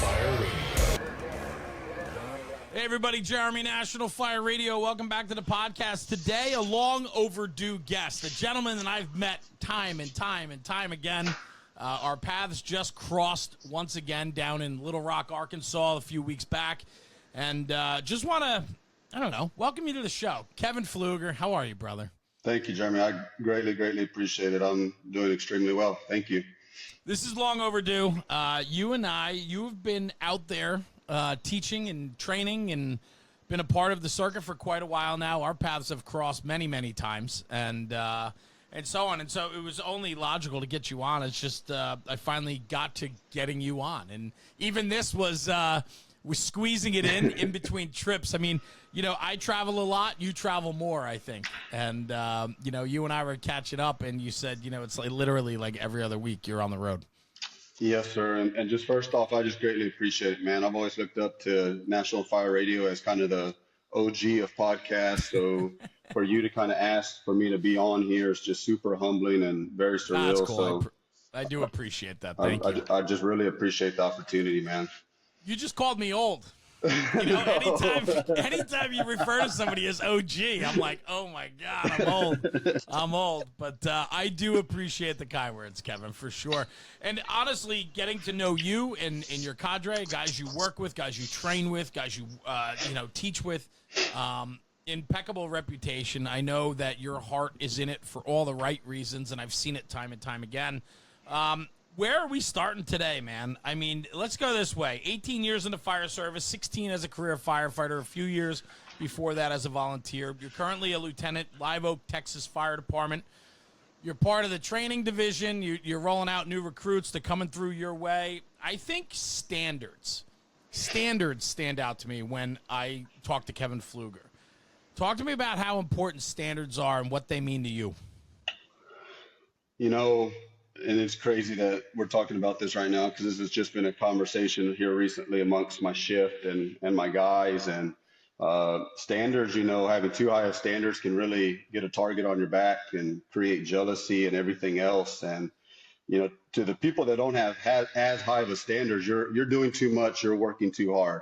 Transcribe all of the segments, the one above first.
Fire Radio. Hey everybody, Jeremy, National Fire Radio. Welcome back to the podcast. Today, a long overdue guest, a gentleman that I've met time and time again. Our paths just crossed once again down in Little Rock, Arkansas a few weeks back. And just want to, welcome you to the show. Kevin Pfluger, how are you, brother? Thank you, Jeremy. I greatly appreciate it. I'm doing extremely well. Thank you. This is long overdue. You've been out there teaching and training and been a part of the circuit for quite a while now. Our paths have crossed many times and so on. And so it was only logical to get you on. It's just I finally got to getting you on. And even this was squeezing it in between trips. I mean, I travel a lot. You travel more, I think. And, you and I were catching up, and you said, it's like literally like every other week you're on the road. Yes, sir. And just first off, I just greatly appreciate it, man. I've always looked up to National Fire Radio as kind of the OG of podcasts. So for you to kind of ask for me to be on here is just super humbling and very surreal. That's cool. So I do appreciate that. Thank you. I just really appreciate the opportunity, man. You just called me old. Anytime you refer to somebody as OG, I'm like, oh my God, I'm old. But I do appreciate the kind words, Kevin, for sure. And honestly, getting to know you and your cadre, guys you work with, guys you train with, guys you teach with, impeccable reputation. I know that your heart is in it for all the right reasons, and I've seen it time and time again. Where are we starting today, man? I mean, let's go this way. 18 years in the fire service, 16 as a career firefighter, a few years before that as a volunteer. You're currently a lieutenant, Live Oak, Texas Fire Department. You're part of the training division. You're rolling out new recruits that are coming through your way. I think standards stand out to me when I talk to Kevin Pfluger. Talk to me about how important standards are and what they mean to you. And it's crazy that we're talking about this right now because this has just been a conversation here recently amongst my shift and my guys. And standards, having too high of standards can really get a target on your back and create jealousy and everything else. And, to the people that don't have as high of a standards, you're doing too much, you're working too hard.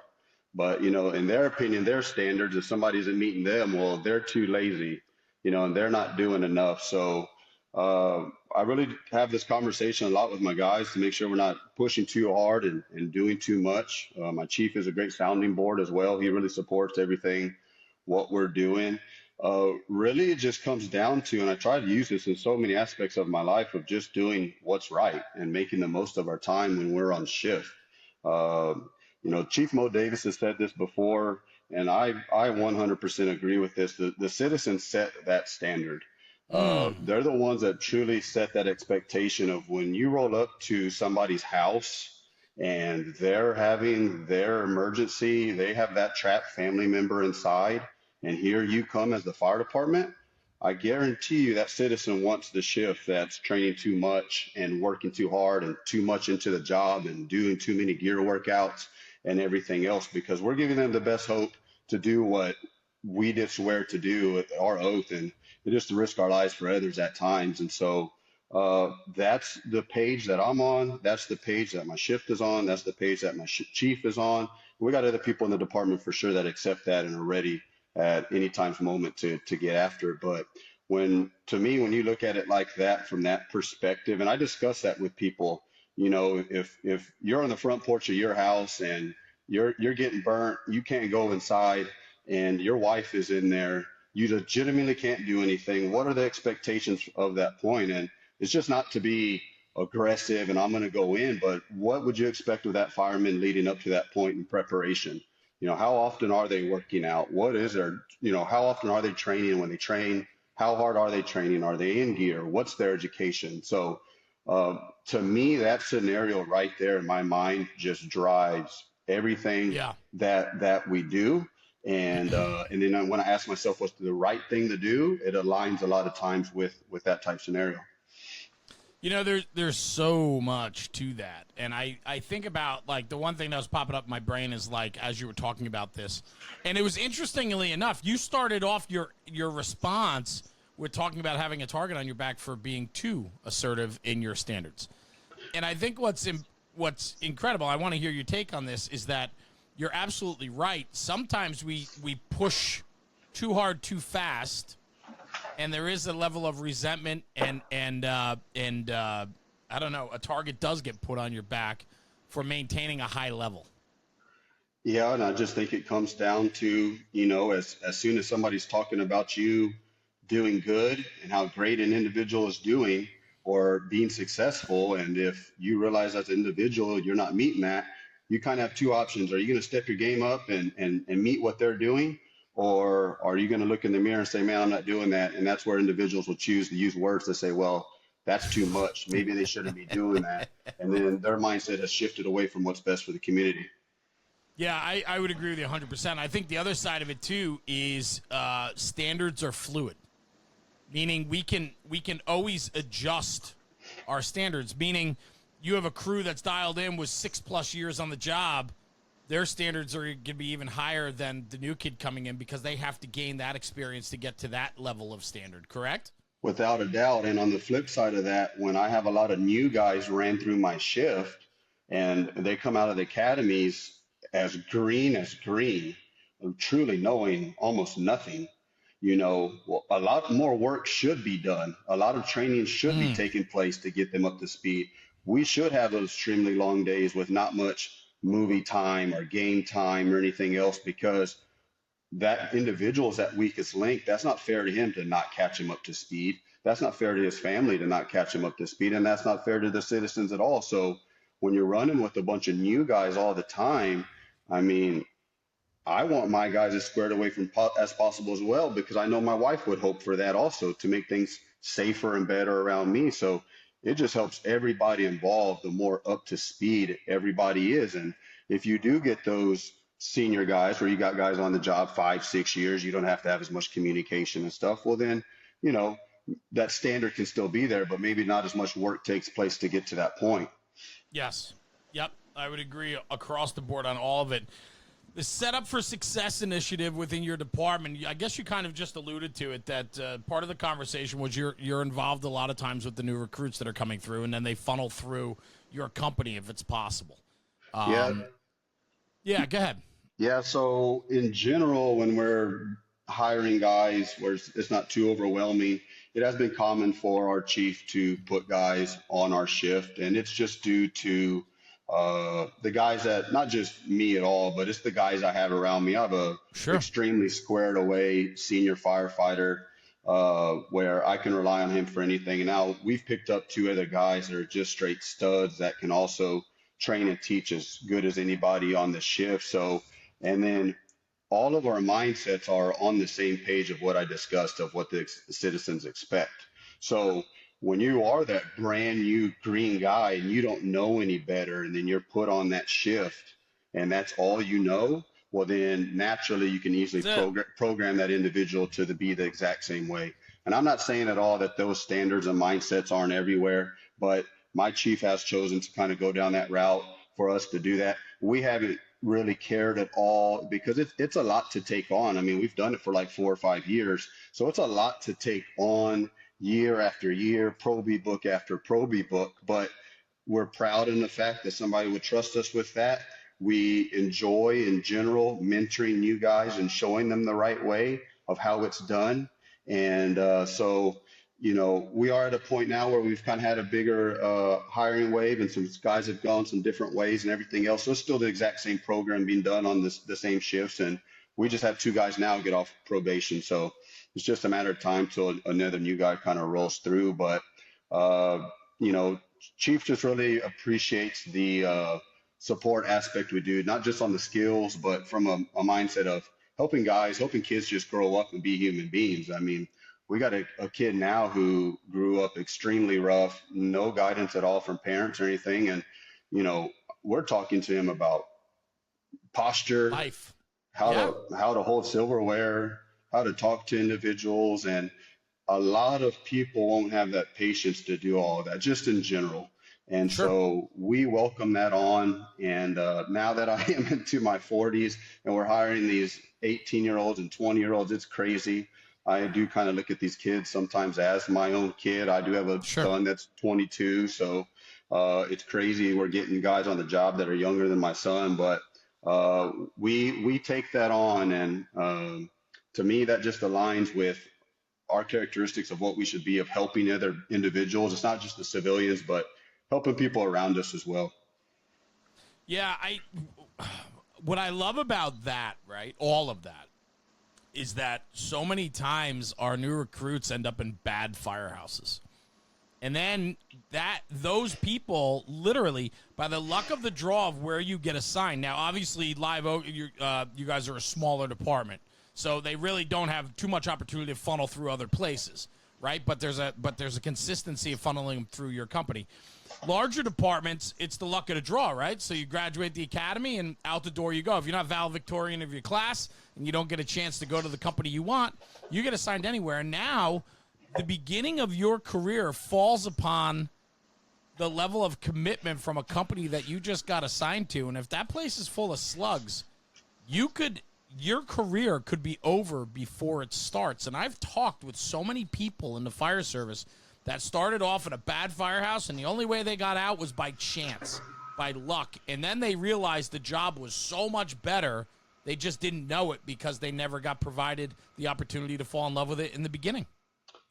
But, in their opinion, their standards, if somebody isn't meeting them, well, they're too lazy, and they're not doing enough. So, I really have this conversation a lot with my guys to make sure we're not pushing too hard and doing too much. My chief is a great sounding board as well. He really supports everything, what we're doing. Really, it just comes down to, and I try to use this in so many aspects of my life, of just doing what's right and making the most of our time when we're on shift. Chief Mo Davis has said this before, and I 100% agree with this. The citizens set that standard. They're the ones that truly set that expectation of when you roll up to somebody's house and they're having their emergency, they have that trapped family member inside, and here you come as the fire department. I guarantee you that citizen wants the shift that's training too much and working too hard and too much into the job and doing too many gear workouts and everything else, because we're giving them the best hope to do what we did swear to do with our oath, and just to risk our lives for others at times. And so that's the page that I'm on. That's the page that my shift is on. That's the page that my chief is on. We got other people in the department for sure that accept that and are ready at any time's moment to get after it. But when you look at it like that, from that perspective, and I discuss that with people, if you're on the front porch of your house and you're getting burnt, you can't go inside, and your wife is in there, you legitimately can't do anything. What are the expectations of that point? And it's just not to be aggressive and I'm going to go in, but what would you expect of that fireman leading up to that point in preparation? How often are they working out? What is their, how often are they training? When they train, how hard are they training? Are they in gear? What's their education? So to me, that scenario right there in my mind just drives everything that we do. And then when I ask myself what's the right thing to do, it aligns a lot of times with that type scenario. There's so much to that. And I think about, like, the one thing that was popping up in my brain is, like, as you were talking about this, and it was, interestingly enough, you started off your response with talking about having a target on your back for being too assertive in your standards. And I think what's what's incredible, I want to hear your take on this, is that you're absolutely right. Sometimes we push too hard too fast, and there is a level of resentment and I don't know, a target does get put on your back for maintaining a high level. Yeah, and I just think it comes down to, as soon as somebody's talking about you doing good and how great an individual is doing or being successful, and if you realize as an individual you're not meeting that, you kind of have two options. Are you going to step your game up and meet what they're doing? Or are you going to look in the mirror and say, man, I'm not doing that? And that's where individuals will choose to use words to say, well, that's too much. Maybe they shouldn't be doing that. And then their mindset has shifted away from what's best for the community. Yeah, I would agree with you 100%. I think the other side of it, too, is standards are fluid, meaning we can always adjust our standards, meaning you have a crew that's dialed in with 6+ years on the job. Their standards are going to be even higher than the new kid coming in because they have to gain that experience to get to that level of standard, correct? Without a doubt. And on the flip side of that, when I have a lot of new guys ran through my shift and they come out of the academies as green, truly knowing almost nothing, a lot more work should be done. A lot of training should be taking place to get them up to speed. We should have those extremely long days with not much movie time or game time or anything else, because that individual is that weakest link. That's not fair to him to not catch him up to speed. That's not fair to his family to not catch him up to speed. And that's not fair to the citizens at all. So when you're running with a bunch of new guys all the time, I mean, I want my guys as squared away from as possible as well, because I know my wife would hope for that also, to make things safer and better around me. So it just helps everybody involved the more up to speed everybody is. And if you do get those senior guys where you got guys on the job 5-6 years, you don't have to have as much communication and stuff. Well, then, that standard can still be there, but maybe not as much work takes place to get to that point. Yes. Yep. I would agree across the board on all of it. The Setup for Success initiative within your department, I guess you kind of just alluded to it, that part of the conversation was you're involved a lot of times with the new recruits that are coming through, and then they funnel through your company if it's possible. Yeah, go ahead. Yeah, so in general, when we're hiring guys where it's not too overwhelming, it has been common for our chief to put guys on our shift, and it's just due to the guys that, not just me at all, but it's the guys I have around me. I have a extremely squared away senior firefighter where I can rely on him for anything. And now we've picked up 2 other guys that are just straight studs that can also train and teach as good as anybody on the shift. So, and then all of our mindsets are on the same page of what I discussed, of what the citizens expect. So when you are that brand new green guy and you don't know any better, and then you're put on that shift and that's all you know, well, then naturally you can easily program that individual to be the exact same way. And I'm not saying at all that those standards and mindsets aren't everywhere, but my chief has chosen to kind of go down that route for us to do that. We haven't really cared at all, because it's a lot to take on. I mean, we've done it for like 4 or 5 years, so it's a lot to take on year after year, Probie book after Probie book. But we're proud in the fact that somebody would trust us with that. We enjoy, in general, mentoring new guys and showing them the right way of how it's done. And so, we are at a point now where we've kind of had a bigger hiring wave, and some guys have gone some different ways and everything else. So it's still the exact same program being done on the same shifts. And we just have 2 guys now get off probation. So it's just a matter of time till another new guy kind of rolls through. But, Chief just really appreciates the support aspect we do, not just on the skills, but from a mindset of helping kids just grow up and be human beings. I mean, we got a kid now who grew up extremely rough, no guidance at all from parents or anything. And, we're talking to him about posture, life, how to hold silverware, how to talk to individuals. And a lot of people won't have that patience to do all of that, just in general. And so we welcome that on. And now that I am into my 40s and we're hiring these 18-year-olds and 20-year-olds, it's crazy. I do kind of look at these kids sometimes as my own kid. I do have a son that's 22. So, It's crazy. We're getting guys on the job that are younger than my son, but we take that on, and to me, that just aligns with our characteristics of what we should be of helping other individuals. It's not just the civilians, but helping people around us as well. Yeah, what I love about that, right, all of that, is that so many times our new recruits end up in bad firehouses. And then those people literally, by the luck of the draw of where you get assigned. Now, obviously, Live Oak, you guys are a smaller department, so they really don't have too much opportunity to funnel through other places, right? But there's a consistency of funneling them through your company. Larger departments, it's the luck of the draw, right? So you graduate the academy and out the door you go. If you're not valedictorian of your class and you don't get a chance to go to the company you want, you get assigned anywhere. And now the beginning of your career falls upon the level of commitment from a company that you just got assigned to. And if that place is full of slugs, your career could be over before it starts. And I've talked with so many people in the fire service that started off in a bad firehouse, and the only way they got out was by chance, by luck. And then they realized the job was so much better, they just didn't know it because they never got provided the opportunity to fall in love with it in the beginning.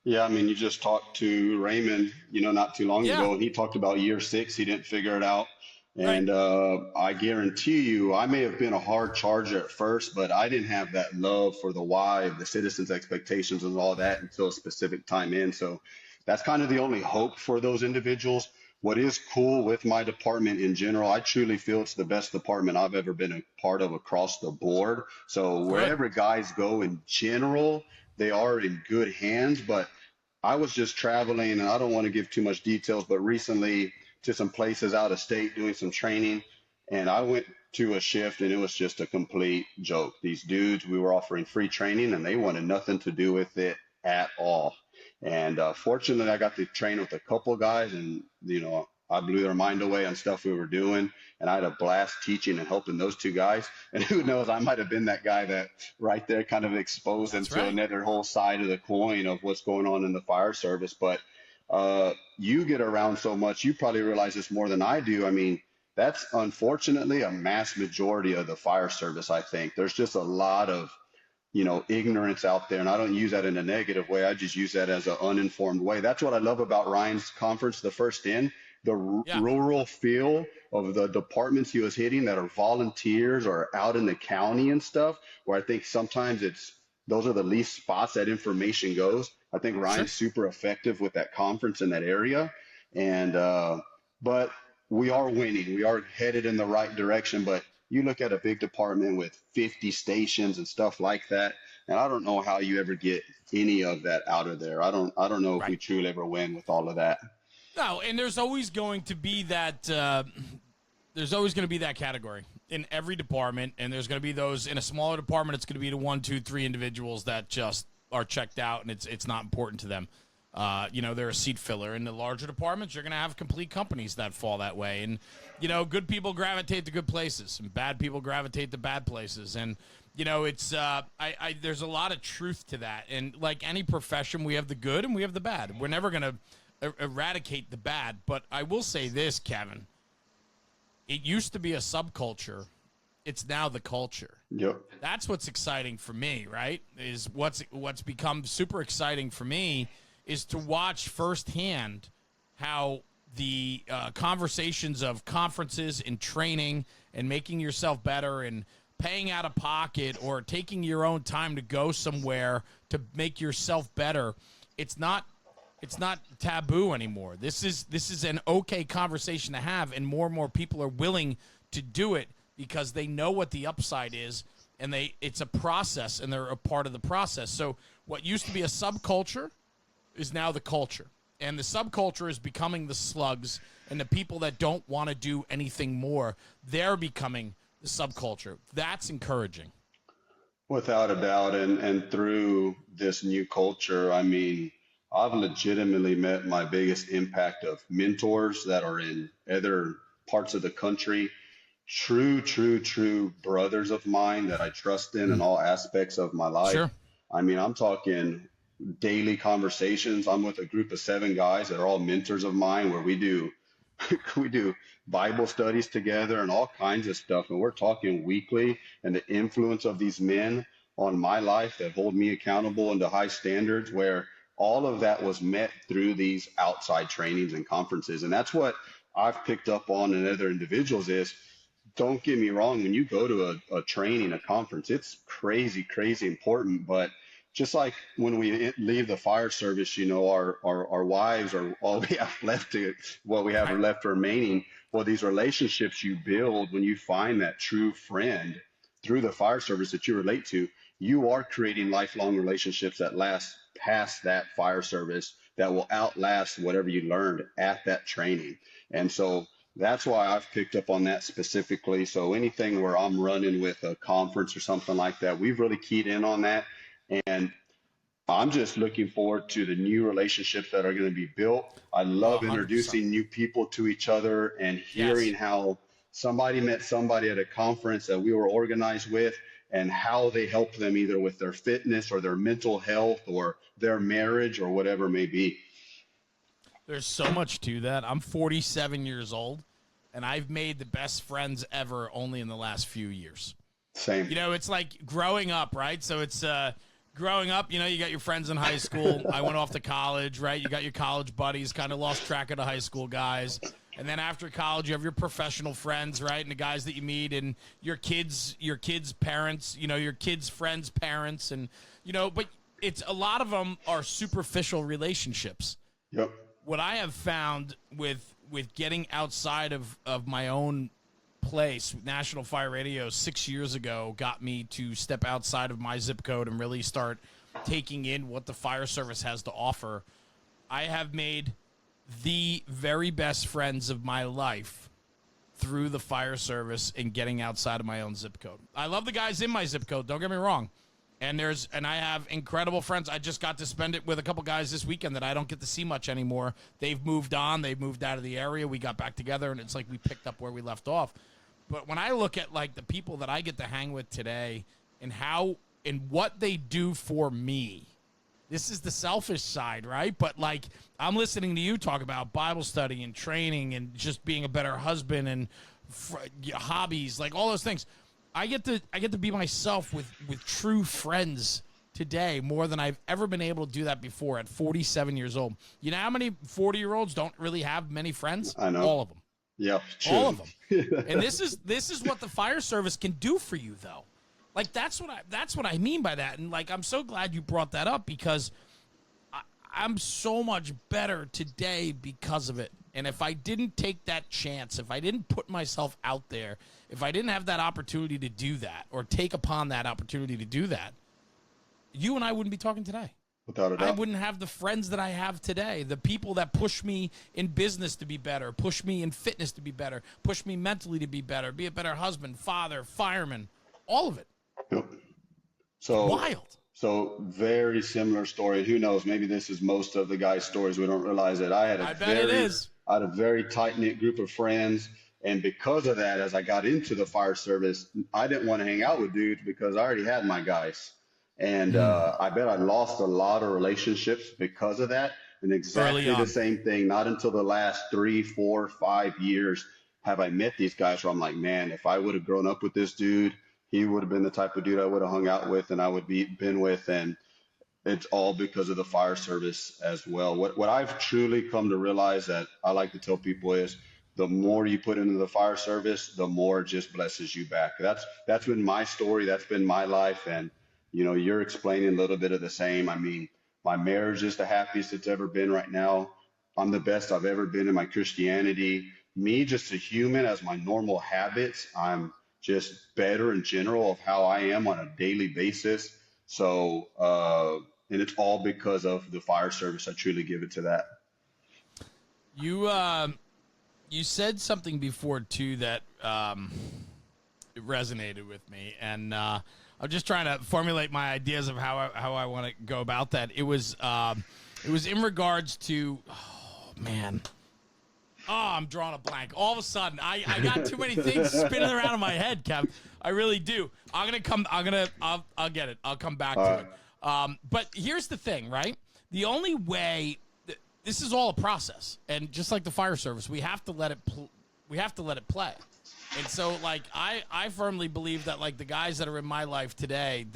Yeah, I mean, you just talked to Raymond, not too long Yeah. ago, and he talked about year 6. He didn't figure it out. Right. And I guarantee you, I may have been a hard charger at first, but I didn't have that love for the why, the citizens' expectations, and all that until a specific time in. So that's kind of the only hope for those individuals. What is cool with my department in general, I truly feel it's the best department I've ever been a part of across the board. So Good. wherever guys go in general, they are in good hands. But I was just traveling, and I don't want to give too much details, but recently to some places out of state doing some training, and I went to a shift and it was just a complete joke. These dudes, we were offering free training and they wanted nothing to do with it at all. And fortunately, I got to train with a couple guys, and I blew their mind away on stuff we were doing, and I had a blast teaching and helping those 2 guys. And who knows, I might have been that guy that right there kind of exposed them to another whole side of the coin of what's going on in the fire service. But you get around so much, you probably realize this more than I do. I mean, that's unfortunately a mass majority of the fire service. I think there's just a lot of ignorance out there. And I don't use that in a negative way. I just use that as an uninformed way. That's what I love about Ryan's conference, the first the rural feel of the departments he was hitting that are volunteers or out in the county and stuff, where I think sometimes those are the least spots that information goes. I think Ryan's super effective with that conference in that area. And, but we are winning. We are headed in the right direction, but you look at a big department with 50 stations and stuff like that, and I don't know how you ever get any of that out of there. I don't know if we truly ever win with all of that. No, and there's always going to be that. There's always going to be that category in every department, and there's going to be those in a smaller department. It's going to be the 1, 2, 3 individuals that just are checked out, and it's not important to them. They're a seat filler. In the larger departments, you're going to have complete companies that fall that way. And, good people gravitate to good places, and bad people gravitate to bad places. And, it's there's a lot of truth to that. And like any profession, we have the good and we have the bad. We're never going to eradicate the bad. But I will say this, Kevin. It used to be a subculture. It's now the culture. Yep. That's what's exciting for me, right? Is what's become super exciting for me is to watch firsthand how the conversations of conferences and training and making yourself better and paying out of pocket or taking your own time to go somewhere to make yourself better. It's not taboo anymore. This is an okay conversation to have, and more people are willing to do it because they know what the upside is, and it's a process, and they're a part of the process. So what used to be a subculture is now the culture. And the subculture is becoming the slugs, and the people that don't want to do anything more, they're becoming the subculture. That's encouraging. Without a doubt. And through this new culture, I mean, I've legitimately met my biggest impact of mentors that are in other parts of the country, true brothers of mine that I trust in all aspects of my life. Sure. I mean, I'm talking daily conversations. I'm with a group of 7 guys that are all mentors of mine, where we do we do Bible studies together and all kinds of stuff. And we're talking weekly, and the influence of these men on my life that hold me accountable and to high standards, where all of that was met through these outside trainings and conferences. And that's what I've picked up on in other individuals is, don't get me wrong, when you go to a training, a conference, it's crazy, crazy important. But just like when we leave the fire service, our wives are all we have left to what we have Right. left remaining. Well, these relationships you build when you find that true friend through the fire service that you relate to, you are creating lifelong relationships that last past that fire service, that will outlast whatever you learned at that training. And so that's why I've picked up on that specifically. So anything where I'm running with a conference or something like that, we've really keyed in on that. And I'm just looking forward to the new relationships that are going to be built. I Oh, love 100%. introducing new people to each other and Yes. hearing how somebody met somebody at a conference that we were organized with, and how they helped them either with their fitness or their mental health or their marriage or whatever it may be. There's so much to that. I'm 47 years old, and I've made the best friends ever only in the last few years. Same. It's like growing up, right? So it's growing up, you got your friends in high school. I went off to college, right? You got your college buddies, kind of lost track of the high school guys. And then after college, you have your professional friends, right? And the guys that you meet, and your kids' parents, your kids' friends' parents. And, but it's a lot of them are superficial relationships. Yep. What I have found with getting outside of my own place, National Fire Radio 6 years ago got me to step outside of my zip code and really start taking in what the fire service has to offer. I have made the very best friends of my life through the fire service and getting outside of my own zip code. I love the guys in my zip code, don't get me wrong. And I have incredible friends. I just got to spend it with a couple guys this weekend that I don't get to see much anymore. They've moved on. They've moved out of the area. We got back together, and it's like we picked up where we left off. But when I look at like the people that I get to hang with today and how and what they do for me, this is the selfish side, right? But like I'm listening to you talk about Bible study and training and just being a better husband and hobbies, like all those things. I get to be myself with true friends today more than I've ever been able to do that before at 47 years old. You know how many 40-year-olds don't really have many friends? I know. All of them. Yeah, true. All of them. And this is what the fire service can do for you, though. Like that's what I mean by that. And like I'm so glad you brought that up because I'm so much better today because of it. And if I didn't take that chance, if I didn't put myself out there, if I didn't have that opportunity to do that or take upon that opportunity to do that, you and I wouldn't be talking today. Without a I doubt. wouldn't have the friends that I have today, the people that push me in business to be better, push me in fitness to be better, push me mentally to be better, be a better husband, father, fireman, all of it. Yep. So Wild. So very similar story. Who knows? Maybe this is most of the guys' stories. We don't realize it. I bet it is. I had a very tight knit group of friends, and because of that, as I got into the fire service, I didn't want to hang out with dudes because I already had my guys, and I bet I lost a lot of relationships because of that. And exactly the same thing. Not until the last 3, 4, 5 years have I met these guys where I'm like, man, if I would have grown up with this dude, he would have been the type of dude I would have hung out with and I would been with. And it's all because of the fire service as well. What I've truly come to realize that I like to tell people is the more you put into the fire service, the more it just blesses you back. That's been my story. That's been my life. And, you're explaining a little bit of the same. I mean, my marriage is the happiest it's ever been right now. I'm the best I've ever been in my Christianity. Me, just a human, as my normal habits, I'm just better in general of how I am on a daily basis. So, and it's all because of the fire service. I truly give it to that. You said something before too that it resonated with me, and I'm just trying to formulate my ideas of how I want to go about that. It was in regards to, oh man. Oh, I'm drawing a blank. All of a sudden, I got too many things spinning around in my head, Kev. I really do. I'll get it. I'll come back to it. But here's the thing, right? The only way this is all a process, and just like the fire service, we have to let it play. And so, like, I firmly believe that, like, the guys that are in my life today,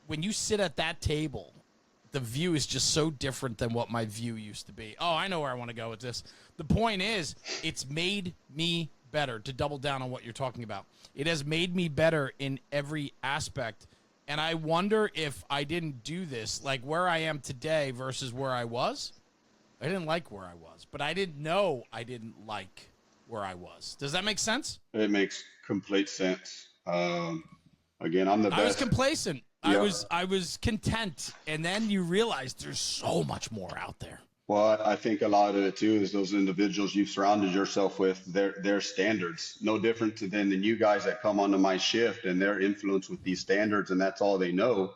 when you sit at that table, the view is just so different than what my view used to be. Oh, I know where I want to go with this. The point is, it's made me better, to double down on what you're talking about. It has made me better in every aspect. And I wonder if I didn't do this, like where I am today versus where I was, I didn't like where I was, but I didn't know I didn't like where I was. Does that make sense? It makes complete sense. Again, I'm the best. I was complacent. Yeah. I was content, and then you realize there's so much more out there. Well, I think a lot of it too is those individuals you've surrounded yourself with, their standards, no different than the new guys that come onto my shift and they're influenced with these standards, and that's all they know.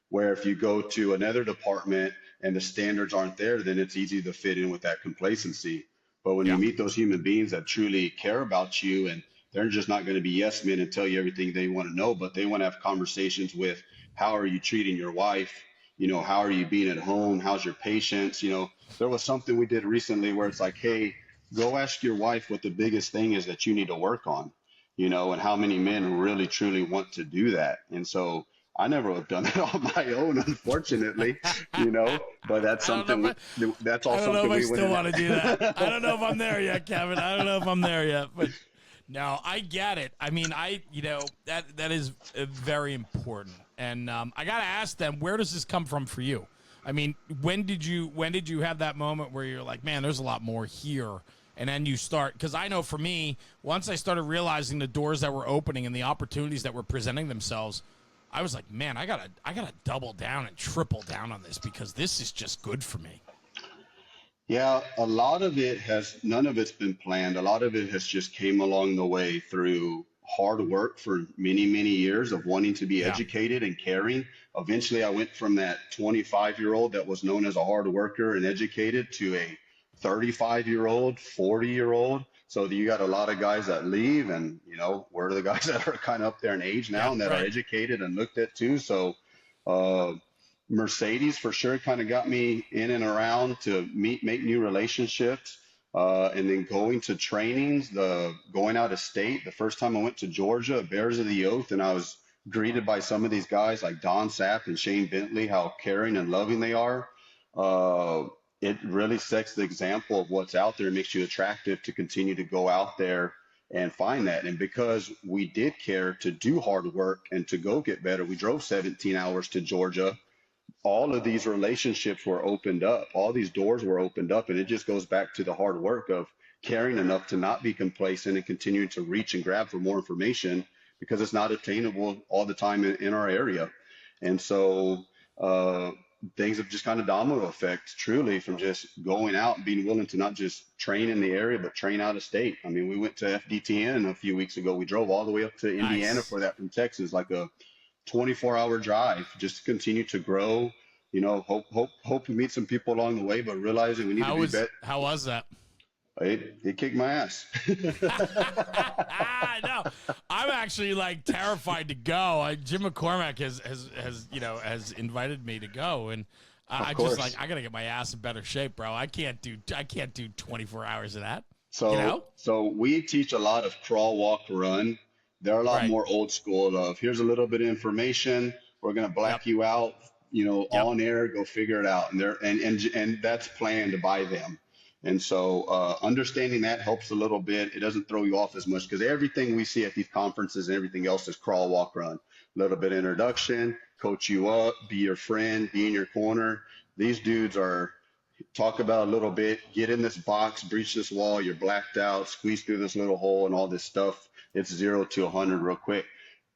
Where if you go to another department and the standards aren't there, then it's easy to fit in with that complacency. But when you meet those human beings that truly care about you, and they're just not going to be yes men and tell you everything they want to know, but they want to have conversations with, how are you treating your wife? You know, how are you being at home? How's your patience? You know, there was something we did recently where it's like, hey, go ask your wife what the biggest thing is that you need to work on, you know, and how many men really truly want to do that. And so I never would have done it on my own, unfortunately, you know, but that's something, that's all something we would. I don't know if I still want to do that. I don't know if I'm there yet, Kevin. I don't know if I'm there yet, but no, I get it. I mean, that is very important. And I got to ask them, where does this come from for you? I mean, when did you have that moment where you're like, man, there's a lot more here? And then you start, because I know for me, once I started realizing the doors that were opening and the opportunities that were presenting themselves, I was like, man, I gotta double down and triple down on this, because this is just good for me. Yeah, a lot of it none of it's been planned. A lot of it has just came along the way through hard work for many, many years of wanting to be educated and caring. Eventually, I went from that 25-year-old that was known as a hard worker and educated to a 35-year-old, 40-year-old. So you got a lot of guys that leave, and, you know, we're the guys that are kind of up there in age now and that are educated and looked at too. So Mercedes for sure kind of got me in and around to make new relationships. And then going to trainings, going out of state. The first time I went to Georgia, Bears of the Oath, and I was greeted by some of these guys like Don Sapp and Shane Bentley, how caring and loving they are. It really sets the example of what's out there and makes you attractive to continue to go out there and find that. And because we did care to do hard work and to go get better, we drove 17 hours to Georgia. All of these relationships were opened up. All these doors were opened up. And it just goes back to the hard work of caring enough to not be complacent and continuing to reach and grab for more information, because it's not attainable all the time in our area. And so things have just kind of domino effect, truly, from just going out and being willing to not just train in the area, but train out of state. I mean, we went to FDTN a few weeks ago. We drove all the way up to Indiana for that from Texas, like a 24-hour drive, just to continue to grow. You know, hope we meet some people along the way, but realizing we need to be better. How was that? It kicked my ass. I know. I'm actually like terrified to go. Jim McCormack has invited me to go, and I just like, I gotta get my ass in better shape, bro. I can't do 24 hours of that. So you know? So we teach a lot of crawl, walk, run. They're a lot more old school of, here's a little bit of information. We're gonna black you out, you know, on air. Go figure it out, and that's planned by them. And so understanding that helps a little bit. It doesn't throw you off as much, because everything we see at these conferences and everything else is crawl, walk, run. A little bit of introduction, coach you up, be your friend, be in your corner. These dudes are talk about a little bit, get in this box, breach this wall, you're blacked out, squeeze through this little hole and all this stuff. It's 0 to 100 real quick.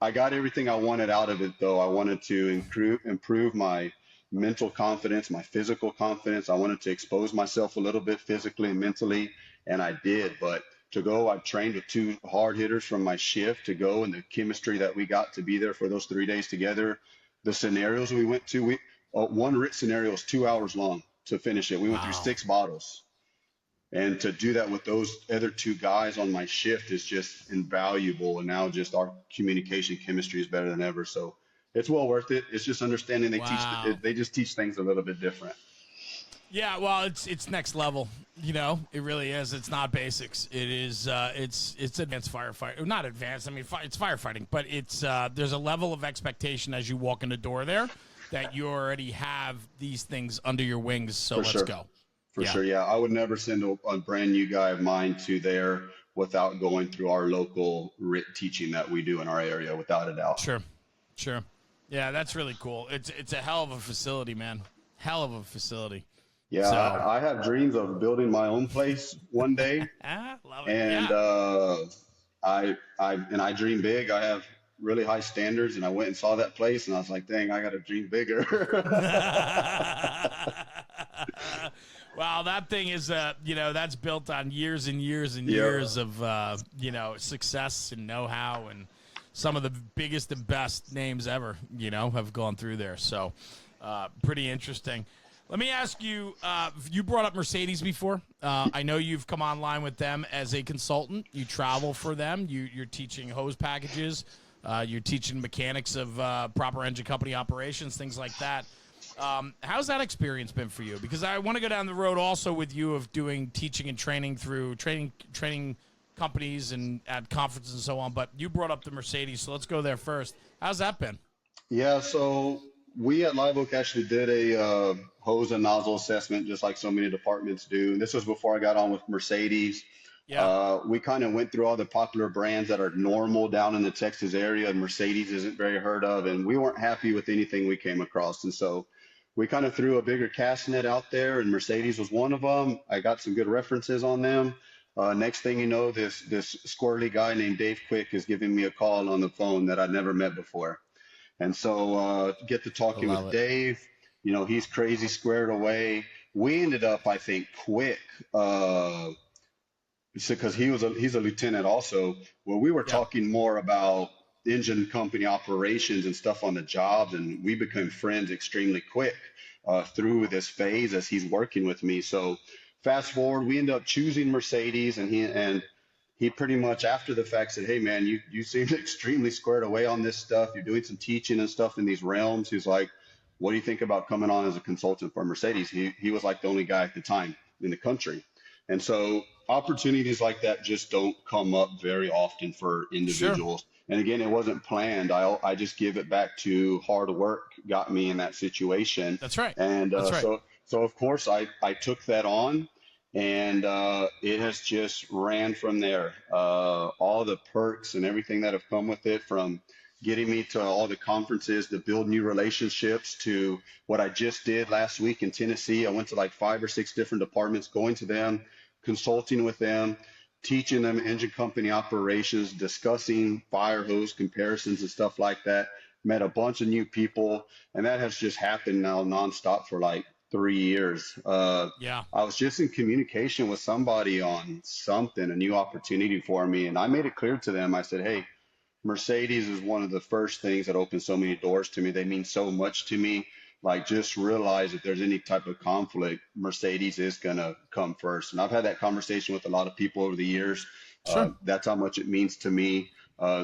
I got everything I wanted out of it, though. I wanted to improve my mental confidence, my physical confidence. I wanted to expose myself a little bit physically and mentally, and I did. But to go, I trained with 2 hard hitters from my shift to go, and the chemistry that we got to be there for those 3 days together. The scenarios we went to, one RIT scenario is 2 hours long to finish it. We went through 6 bottles. And to do that with those other 2 guys on my shift is just invaluable. And now just our communication chemistry is better than ever. So it's well worth it. It's just understanding they just teach things a little bit different. Yeah, well, it's next level. You know, it really is. It's not basics. It is. It's advanced firefighting. Not advanced. I mean, it's firefighting, but it's there's a level of expectation as you walk in the door there that you already have these things under your wings. So For let's sure. go. For Yeah, sure. Yeah. I would never send a brand new guy of mine to there without going through our local RIT teaching that we do in our area, without a doubt. sure, sure. Yeah, that's really cool. It's a hell of a facility, man. Hell of a facility. Yeah. So, I have dreams of building my own place one day. love it. And Yeah. I dream big. I have really high standards, and I went and saw that place, and I was like, dang, I got to dream bigger. Wow, that thing is, that's built on years and years and Yeah. years of, success and know-how, and some of the biggest and best names ever, have gone through there. So, pretty interesting. Let me ask you, you brought up Mercedes before. I know you've come online with them as a consultant. You travel for them. You're teaching hose packages. You're teaching mechanics of proper engine company operations, things like that. How's that experience been for you? Because I want to go down the road also with you of doing teaching and training through training companies and at conferences and so on. But you brought up the Mercedes, so let's go there first. How's that been? Yeah, so we at Live Oak actually did a hose and nozzle assessment, just like so many departments do. And this was before I got on with Mercedes. Yeah, We kind of went through all the popular brands that are normal down in the Texas area, and Mercedes isn't very heard of, and we weren't happy with anything we came across. And so we kind of threw a bigger cast net out there, and Mercedes was one of them. I got some good references on them. Next thing you know, this squirrely guy named Dave Quick is giving me a call on the phone that I'd never met before. And so get to I talking love with it. Dave. He's crazy squared away. We ended up, I think, quick. Because he's a lieutenant also, where we were Yeah. talking more about engine company operations and stuff on the jobs, and we became friends extremely quick through this phase as he's working with me. So fast forward, we end up choosing Mercedes, and he pretty much after the fact said, "Hey man, you seem extremely squared away on this stuff. You're doing some teaching and stuff in these realms." He's like, "What do you think about coming on as a consultant for Mercedes?" He was like the only guy at the time in the country. And so opportunities like that just don't come up very often for Sure. individuals. And again, it wasn't planned. I just give it back to hard work got me in that situation. That's right. And That's right. so of course I took that on, and it has just ran from there. All the perks and everything that have come with it, from getting me to all the conferences to build new relationships, to what I just did last week in Tennessee. I went to like 5 or 6 different departments, going to them, consulting with them, teaching them engine company operations, discussing fire hose comparisons and stuff like that. Met a bunch of new people, and that has just happened now nonstop for like 3 years. Yeah. I was just in communication with somebody on something, a new opportunity for me, and I made it clear to them. I said, "Hey, Mercedes is one of the first things that opened so many doors to me. They mean so much to me. Like, just realize if there's any type of conflict, Mercedes is going to come first." And I've had that conversation with a lot of people over the years. Sure. That's how much it means to me.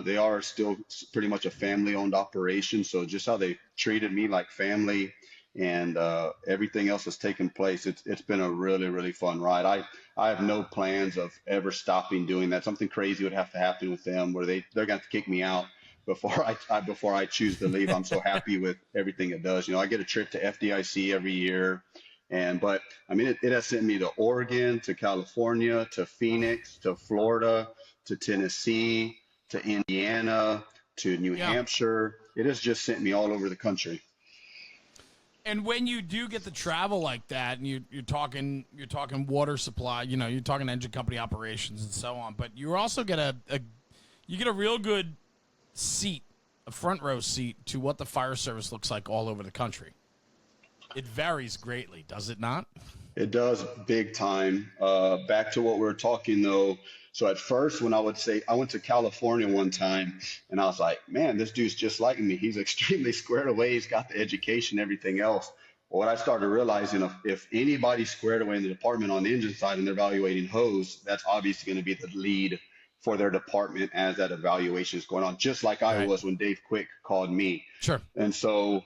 They are still pretty much a family owned operation. So just how they treated me like family, and everything else that's taken place, it's been a really, really fun ride. I have no plans of ever stopping doing that. Something crazy would have to happen with them where they're going to kick me out before I choose to leave. I'm so happy with everything it does. I get a trip to FDIC every year, but I mean, it has sent me to Oregon, to California, to Phoenix, to Florida, to Tennessee, to Indiana, to New Yeah. Hampshire. It has just sent me all over the country. And when you do get to travel like that, and you're talking water supply, you're talking engine company operations and so on, but you also get you get a real good seat, a front row seat to what the fire service looks like all over the country. It varies greatly, does it not? It does, big time. Back to what we were talking though. So at first, when I would say I went to California one time, and I was like, man, this dude's just like me. He's extremely squared away. He's got the education, everything else. But what I started realizing, if anybody's squared away in the department on the engine side and they're evaluating hose, that's obviously going to be the lead for their department as that evaluation is going on, just like I Right. was when Dave Quick called me. Sure. And so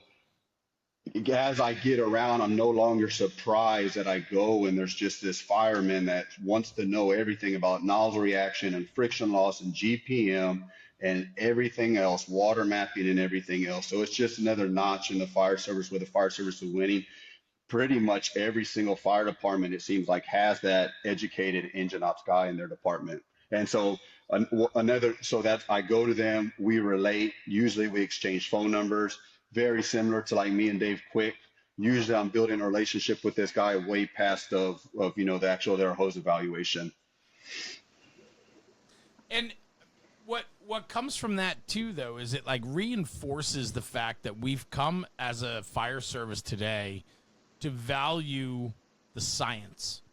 as I get around, I'm no longer surprised that I go and there's just this fireman that wants to know everything about nozzle reaction and friction loss and GPM and everything else, water mapping and everything else. So it's just another notch in the fire service where the fire service is winning. Pretty much every single fire department, it seems like, has that educated engine ops guy in their department. And so so that I go to them, we relate. Usually we exchange phone numbers, very similar to like me and Dave Quick. Usually I'm building a relationship with this guy way past of the actual their hose evaluation. And what comes from that too, though, is it like reinforces the fact that we've come as a fire service today to value the science,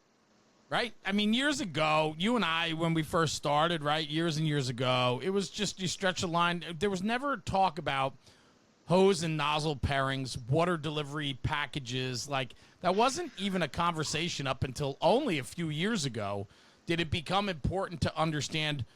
right? I mean, years ago, you and I, when we first started, right, years and years ago, it was just you stretch a line. There was never talk about hose and nozzle pairings, water delivery packages. Like, that wasn't even a conversation up until only a few years ago did it become important to understand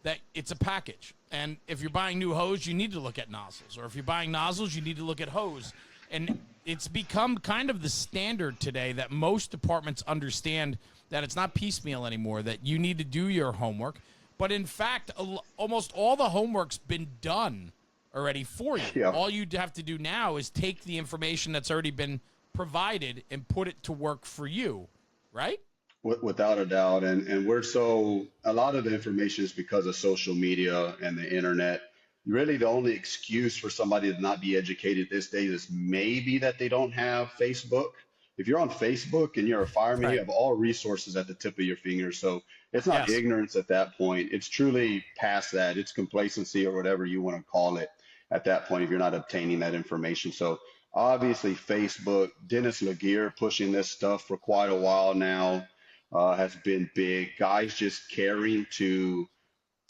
that it's a package. And if you're buying new hose, you need to look at nozzles. Or if you're buying nozzles, you need to look at hose. And it's become kind of the standard today that most departments understand that it's not piecemeal anymore, that you need to do your homework. But in fact, almost all the homework's been done already for you. Yeah. All you have to do now is take the information that's already been provided and put it to work for you, right? Without a doubt. And a lot of the information is because of social media and the internet. Really, the only excuse for somebody to not be educated this day is maybe that they don't have Facebook. If you're on Facebook and you're a fireman, Right. you have all resources at the tip of your fingers. So it's not Yes. ignorance at that point. It's truly past that. It's complacency or whatever you want to call it at that point if you're not obtaining that information. So obviously, Facebook, Dennis Laguerre pushing this stuff for quite a while now has been big. Guys just caring to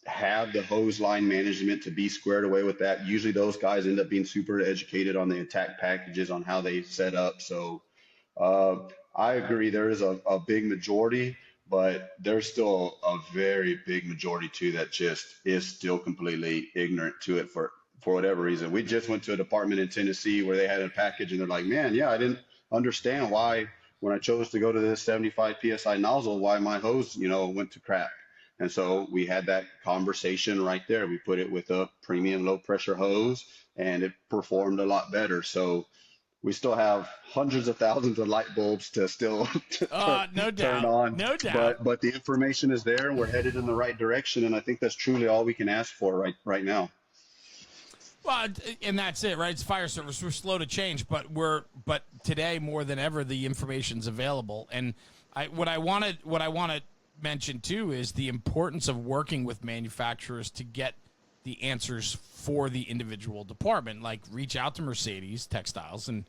have the hose line management to be squared away with that. Usually those guys end up being super educated on the attack packages on how they set up. So uh, I agree there is a big majority, but there's still a very big majority too that just is still completely ignorant to it for whatever reason. We just went to a department in Tennessee where they had a package and they're like, man, yeah, I didn't understand why when I chose to go to this 75 PSI nozzle, why my hose, went to crap. And so we had that conversation right there. We put it with a premium low pressure hose and it performed a lot better. So we still have hundreds of thousands of light bulbs to still No turn doubt. on. No doubt. But the information is there and we're headed in the right direction. And I think that's truly all we can ask for right now. Well, and that's it, right? It's fire service. We're slow to change, but today more than ever, the information's available. And what I want to mention too is the importance of working with manufacturers to get the answers for the individual department. Like, reach out to Mercedes Textiles and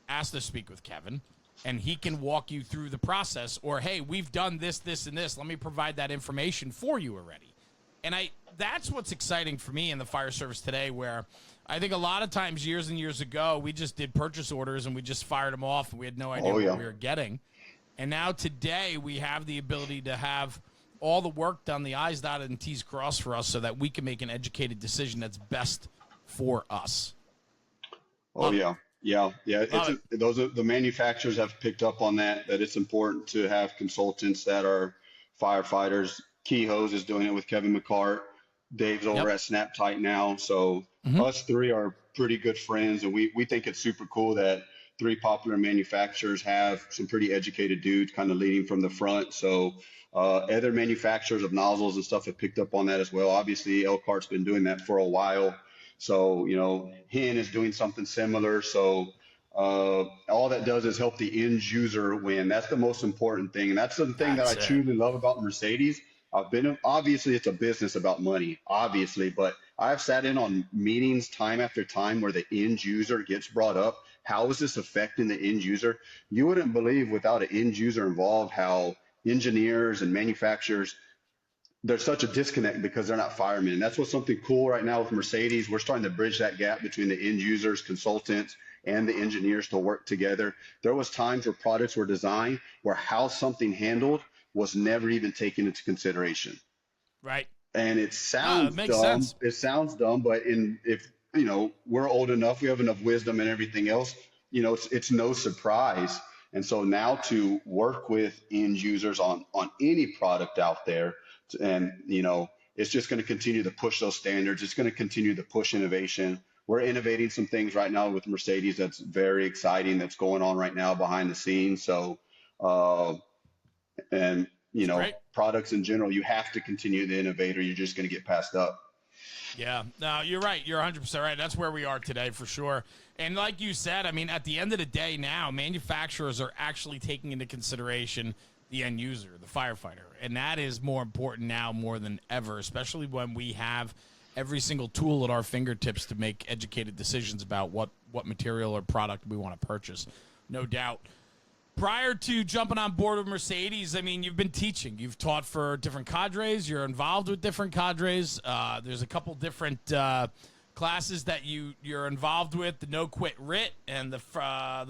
ask to speak with Kevin, and he can walk you through the process. Or, hey, we've done this, this, and this. Let me provide that information for you already. And that's what's exciting for me in the fire service today, where I think a lot of times years and years ago, we just did purchase orders and we just fired them off and we had no idea what we were getting. And now today we have the ability to have all the work done, the I's dotted and T's crossed for us so that we can make an educated decision that's best for us. Oh, yeah. Yeah. Those are the manufacturers have picked up on that it's important to have consultants that are firefighters. Key Hose is doing it with Kevin McCart. Dave's over at Snap Tight now. So us three are pretty good friends, and we think it's super cool that three popular manufacturers have some pretty educated dudes kind of leading from the front. So other manufacturers of nozzles and stuff have picked up on that as well. Obviously, Elkhart's been doing that for a while. So, Hen is doing something similar. So all that does is help the end user win. That's the most important thing. And that's the thing that I truly love about Mercedes. Obviously, it's a business about money, obviously, but I've sat in on meetings time after time where the end user gets brought up. How is this affecting the end user? You wouldn't believe, without an end user involved, how engineers and manufacturers, there's such a disconnect because they're not firemen. And that's what's something cool right now with Mercedes. We're starting to bridge that gap between the end users, consultants, and the engineers to work together. There was times where products were designed where how something handled was never even taken into consideration. Right. And it sounds makes dumb. sense. It sounds dumb, but if we're old enough, we have enough wisdom and everything else. it's no surprise. And so now to work with end users on any product out there, and it's just going to continue to push those standards. It's going to continue to push innovation. We're innovating some things right now with Mercedes that's very exciting, that's going on right now behind the scenes. So, and Great. products in general, you have to continue to innovate, or you're just going to get passed up. Yeah, no, you're right. You're 100% right. That's where we are today for sure. And like you said, I mean, at the end of the day now, manufacturers are actually taking into consideration the end user, the firefighter. And that is more important now more than ever, especially when we have every single tool at our fingertips to make educated decisions about what material or product we want to purchase. No doubt. Prior to jumping on board with Mercedes, I mean, you've been teaching. You've taught for different cadres. You're involved with different cadres. There's a couple different classes that you're involved with: the No Quit RIT and the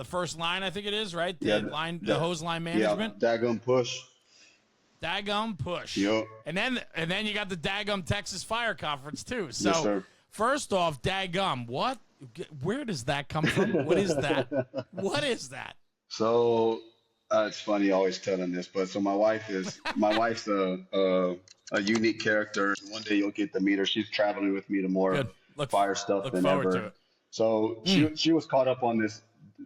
first line, I think it is, right? The hose line management. Yeah, DAGUM Push. DAGUM Push. Yep. And then you got the DAGUM Texas Fire Conference too. So yes, sir. First off, DAGUM, where does that come from? What is that? What is that? So it's funny always telling this, but so my wife's a unique character. One day you'll get to meet her. She's traveling with me to more fire stuff than ever. So she was caught up on this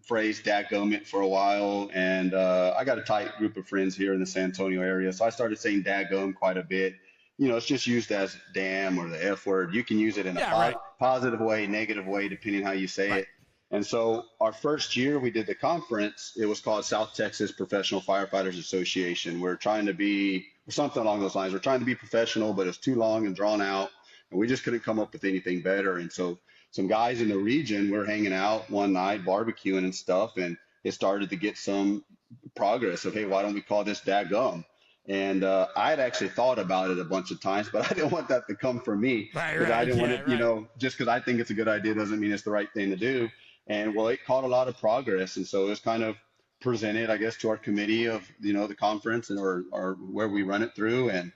phrase "dadgum it" for a while, and I got a tight group of friends here in the San Antonio area, so I started saying "dadgum" quite a bit. It's just used as "damn" or the F word. You can use it in a positive way, negative way, depending how you say it. And so our first year we did the conference, it was called South Texas Professional Firefighters Association. We're trying to be something along those lines. We're trying to be professional, but it's too long and drawn out, and we just couldn't come up with anything better. And so some guys in the region were hanging out one night, barbecuing and stuff, and it started to get some progress of, hey, why don't we call this DAGUM? And I had actually thought about it a bunch of times, but I didn't want that to come from me. Right. I didn't want it, just because I think it's a good idea doesn't mean it's the right thing to do. And well, it caught a lot of progress. And so it was kind of presented, I guess, to our committee of, the conference or where we run it through. And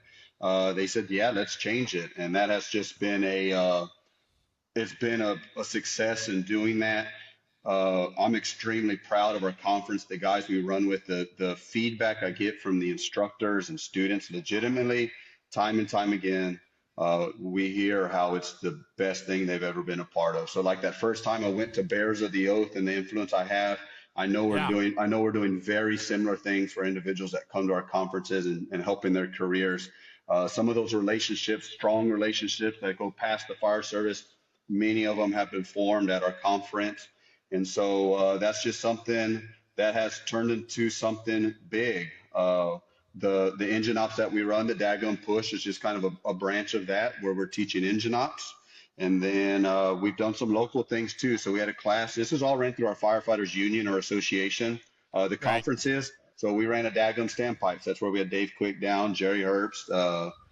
they said, yeah, let's change it. And that has just been it's been a success in doing that. I'm extremely proud of our conference, the guys we run with, the feedback I get from the instructors and students legitimately, time and time again. We hear how it's the best thing they've ever been a part of. So like that first time I went to Bears of the Oath and the influence I have, I know we're doing very similar things for individuals that come to our conferences and helping their careers. Some of those relationships, strong relationships that go past the fire service, many of them have been formed at our conference. And so that's just something that has turned into something big. The engine ops that we run, the DAGUM Push, is just kind of a branch of that where we're teaching engine ops. And then we've done some local things too. So we had a class. This is all ran through our firefighters union or association, the conferences. So we ran a DAGUM standpipes. That's where we had Dave Quick down, Jerry Herbst,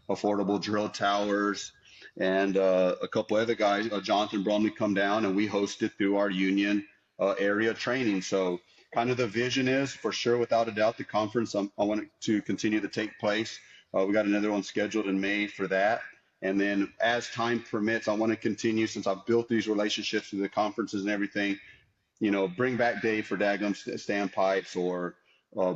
Affordable Drill Towers, and a couple other guys, Jonathan Brumley, come down, and we hosted through our union area training. So kind of the vision is, for sure, without a doubt, the conference, I want it to continue to take place. We got another one scheduled in May for that. And then as time permits, I want to continue, since I've built these relationships through the conferences and everything, bring back Dave for DAGUM standpipes, or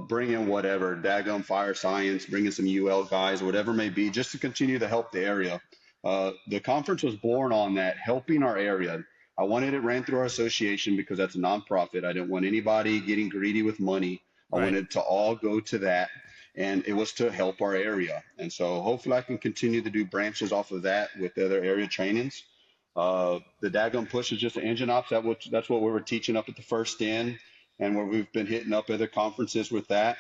bring in whatever, DAGUM Fire Science, bring in some UL guys, or whatever it may be, just to continue to help the area. The conference was born on that, helping our area. I wanted it ran through our association because that's a nonprofit. I didn't want anybody getting greedy with money. I wanted to all go to that, and it was to help our area. And so hopefully I can continue to do branches off of that with the other area trainings. The DAGUM Push is just an engine ops. That's what we were teaching up at the first end, and where we've been hitting up other conferences with that.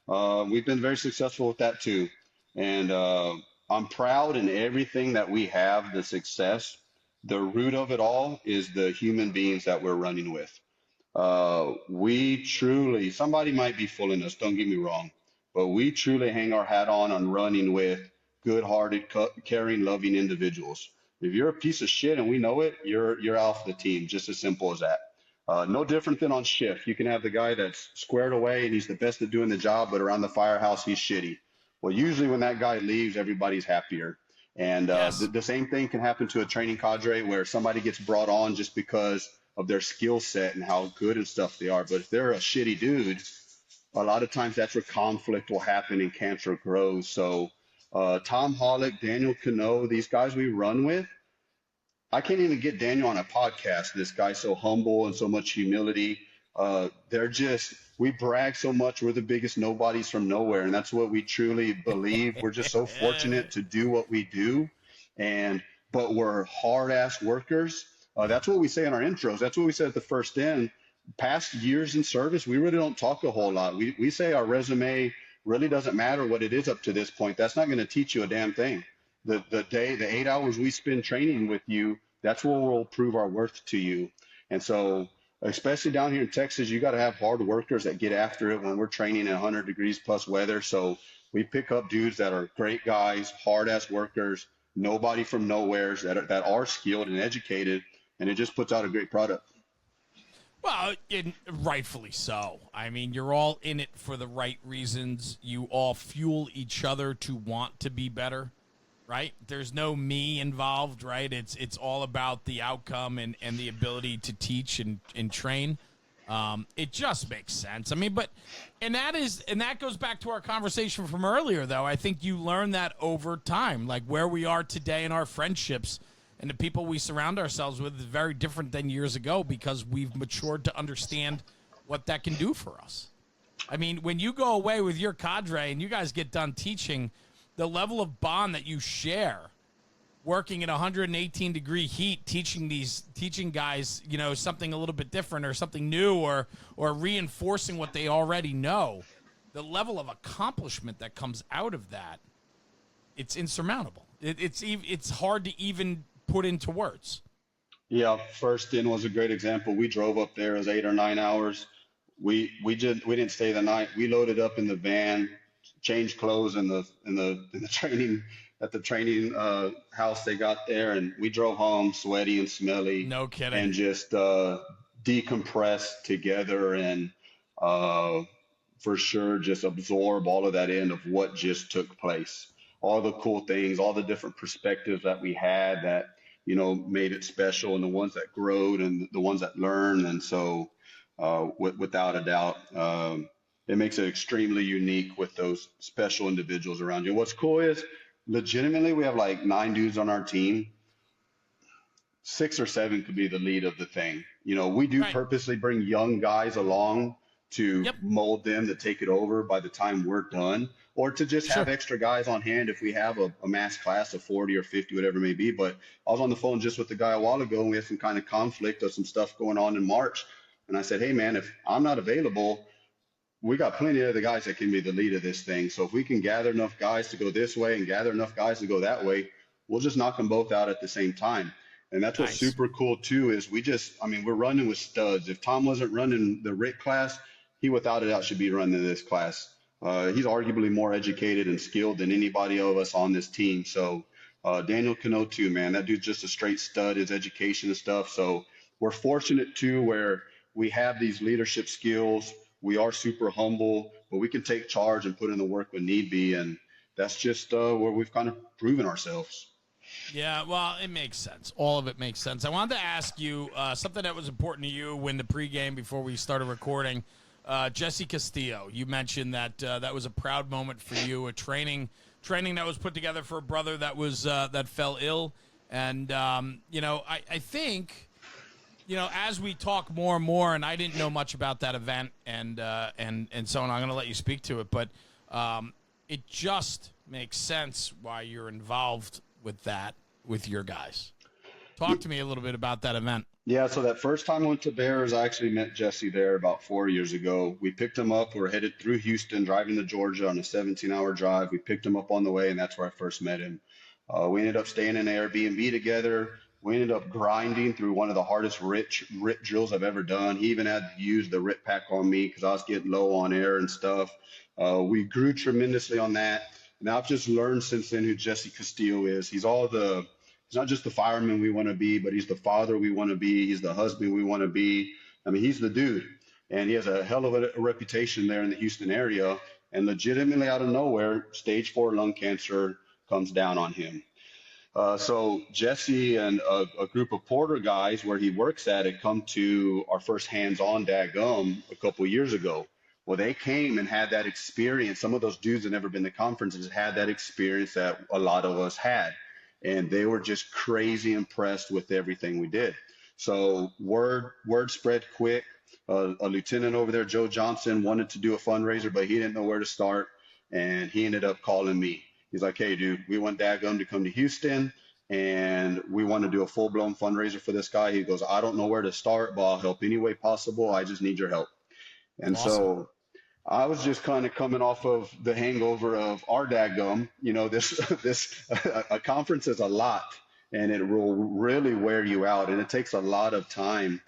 We've been very successful with that too. And I'm proud in everything that we have, the success. The root of it all is the human beings that we're running with. We truly, somebody might be fooling us, don't get me wrong, but we truly hang our hat on running with good-hearted, caring, loving individuals. If you're a piece of shit and we know it, you're off the team, just as simple as that. No different than on shift. You can have the guy that's squared away and he's the best at doing the job, but around the firehouse, he's shitty. Well, usually when that guy leaves, everybody's happier. And the same thing can happen to a training cadre, where somebody gets brought on just because of their skill set and how good and stuff they are. But if they're a shitty dude, a lot of times that's where conflict will happen and cancer grows. So Tom Hollick, Daniel Cano, these guys we run with, I can't even get Daniel on a podcast. This guy's so humble and so much humility. We brag so much. We're the biggest nobodies from nowhere. And that's what we truly believe. We're just so fortunate to do what we do. But we're hard ass workers. That's what we say in our intros. That's what we said at the first end. Past years in service, we really don't talk a whole lot. We say our resume really doesn't matter what it is up to this point. That's not going to teach you a damn thing. The 8 hours we spend training with you, that's where we'll prove our worth to you. And so, especially down here in Texas, you got to have hard workers that get after it when we're training in 100 degrees plus weather. So we pick up dudes that are great guys, hard ass workers, nobody from nowheres that are skilled and educated, and it just puts out a great product. Well, rightfully so. I mean, you're all in it for the right reasons. You all fuel each other to want to be better, right? There's no me involved, right? It's all about the outcome and the ability to teach and train. It just makes sense. I mean, and that goes back to our conversation from earlier, though. I think you learn that over time, like where we are today in our friendships. And the people we surround ourselves with is very different than years ago because we've matured to understand what that can do for us. I mean, when you go away with your cadre and you guys get done teaching, the level of bond that you share working in 118-degree heat, teaching guys, something a little bit different or something new or reinforcing what they already know, the level of accomplishment that comes out of that, it's insurmountable. It's hard to even put into words. Yeah, first in was a great example. We drove up there, it was 8 or 9 hours. We didn't stay the night. We loaded up in the van, changed clothes in the training at the training house they got there, and we drove home sweaty and smelly. No kidding. And just decompress together and for sure just absorb all of that in of what just took place. All the cool things, all the different perspectives that we had that made it special, and the ones that growed and the ones that learned. And so without a doubt, it makes it extremely unique with those special individuals around you. What's cool is legitimately we have like 9 dudes on our team. 6 or 7 could be the lead of the thing. We do purposely bring young guys along to mold them to take it over by the time we're done, or to just have extra guys on hand if we have a mass class of 40 or 50, whatever it may be. But I was on the phone just with the guy a while ago, and we had some kind of conflict of some stuff going on in March. And I said, hey, man, if I'm not available, we got plenty of other guys that can be the lead of this thing. So if we can gather enough guys to go this way and gather enough guys to go that way, we'll just knock them both out at the same time. And that's what's super cool, too, is we're running with studs. If Tom wasn't running the RIT class, he without a doubt should be running this class. He's arguably more educated and skilled than anybody of us on this team. So Daniel Cano too, man, that dude's just a straight stud, his education and stuff. So we're fortunate too where we have these leadership skills. We are super humble, but we can take charge and put in the work when need be. And that's just where we've kind of proven ourselves. Yeah, well, it makes sense. All of it makes sense. I wanted to ask you something that was important to you when the pregame before we started recording. Jesse Castillo, you mentioned that that was a proud moment for you, a training that was put together for a brother that was that fell ill, and I think as we talk more and more, and I didn't know much about that event, and so on. I'm going to let you speak to it, but it just makes sense why you're involved with that with your guys. Talk to me a little bit about that event. Yeah, so that first time I went to Bears, I actually met Jesse there about 4 years ago. We picked him up. We were headed through Houston, driving to Georgia on a 17-hour drive. We picked him up on the way, and that's where I first met him. We ended up staying in an Airbnb together. We ended up grinding through one of the hardest RIT drills I've ever done. He even had to use the RIT pack on me because I was getting low on air and stuff. We grew tremendously on that. And I've just learned since then who Jesse Castillo is. He's not just the fireman we want to be, but he's the father we want to be. He's the husband we want to be. I mean, he's the dude. And he has a hell of a reputation there in the Houston area. And legitimately out of nowhere, stage 4 lung cancer comes down on him. So Jesse and a group of Porter guys where he works at had come to our first hands-on DAGUM a couple of years ago. Well, they came and had that experience. Some of those dudes had never been to conferences had that experience that a lot of us had, and they were just crazy impressed with everything we did. So word spread quick. A lieutenant over there, Joe Johnson, wanted to do a fundraiser, but he didn't know where to start, and he ended up calling me. He's like, "Hey, dude, we want DAGUM to come to Houston, and we want to do a full-blown fundraiser for this guy." He goes, "I don't know where to start, but I'll help any way possible. I just need your help." And Awesome. so I was just kind of coming off of the hangover of our DAGUM. You know, this a conference is a lot, and it will really wear you out, and it takes a lot of time.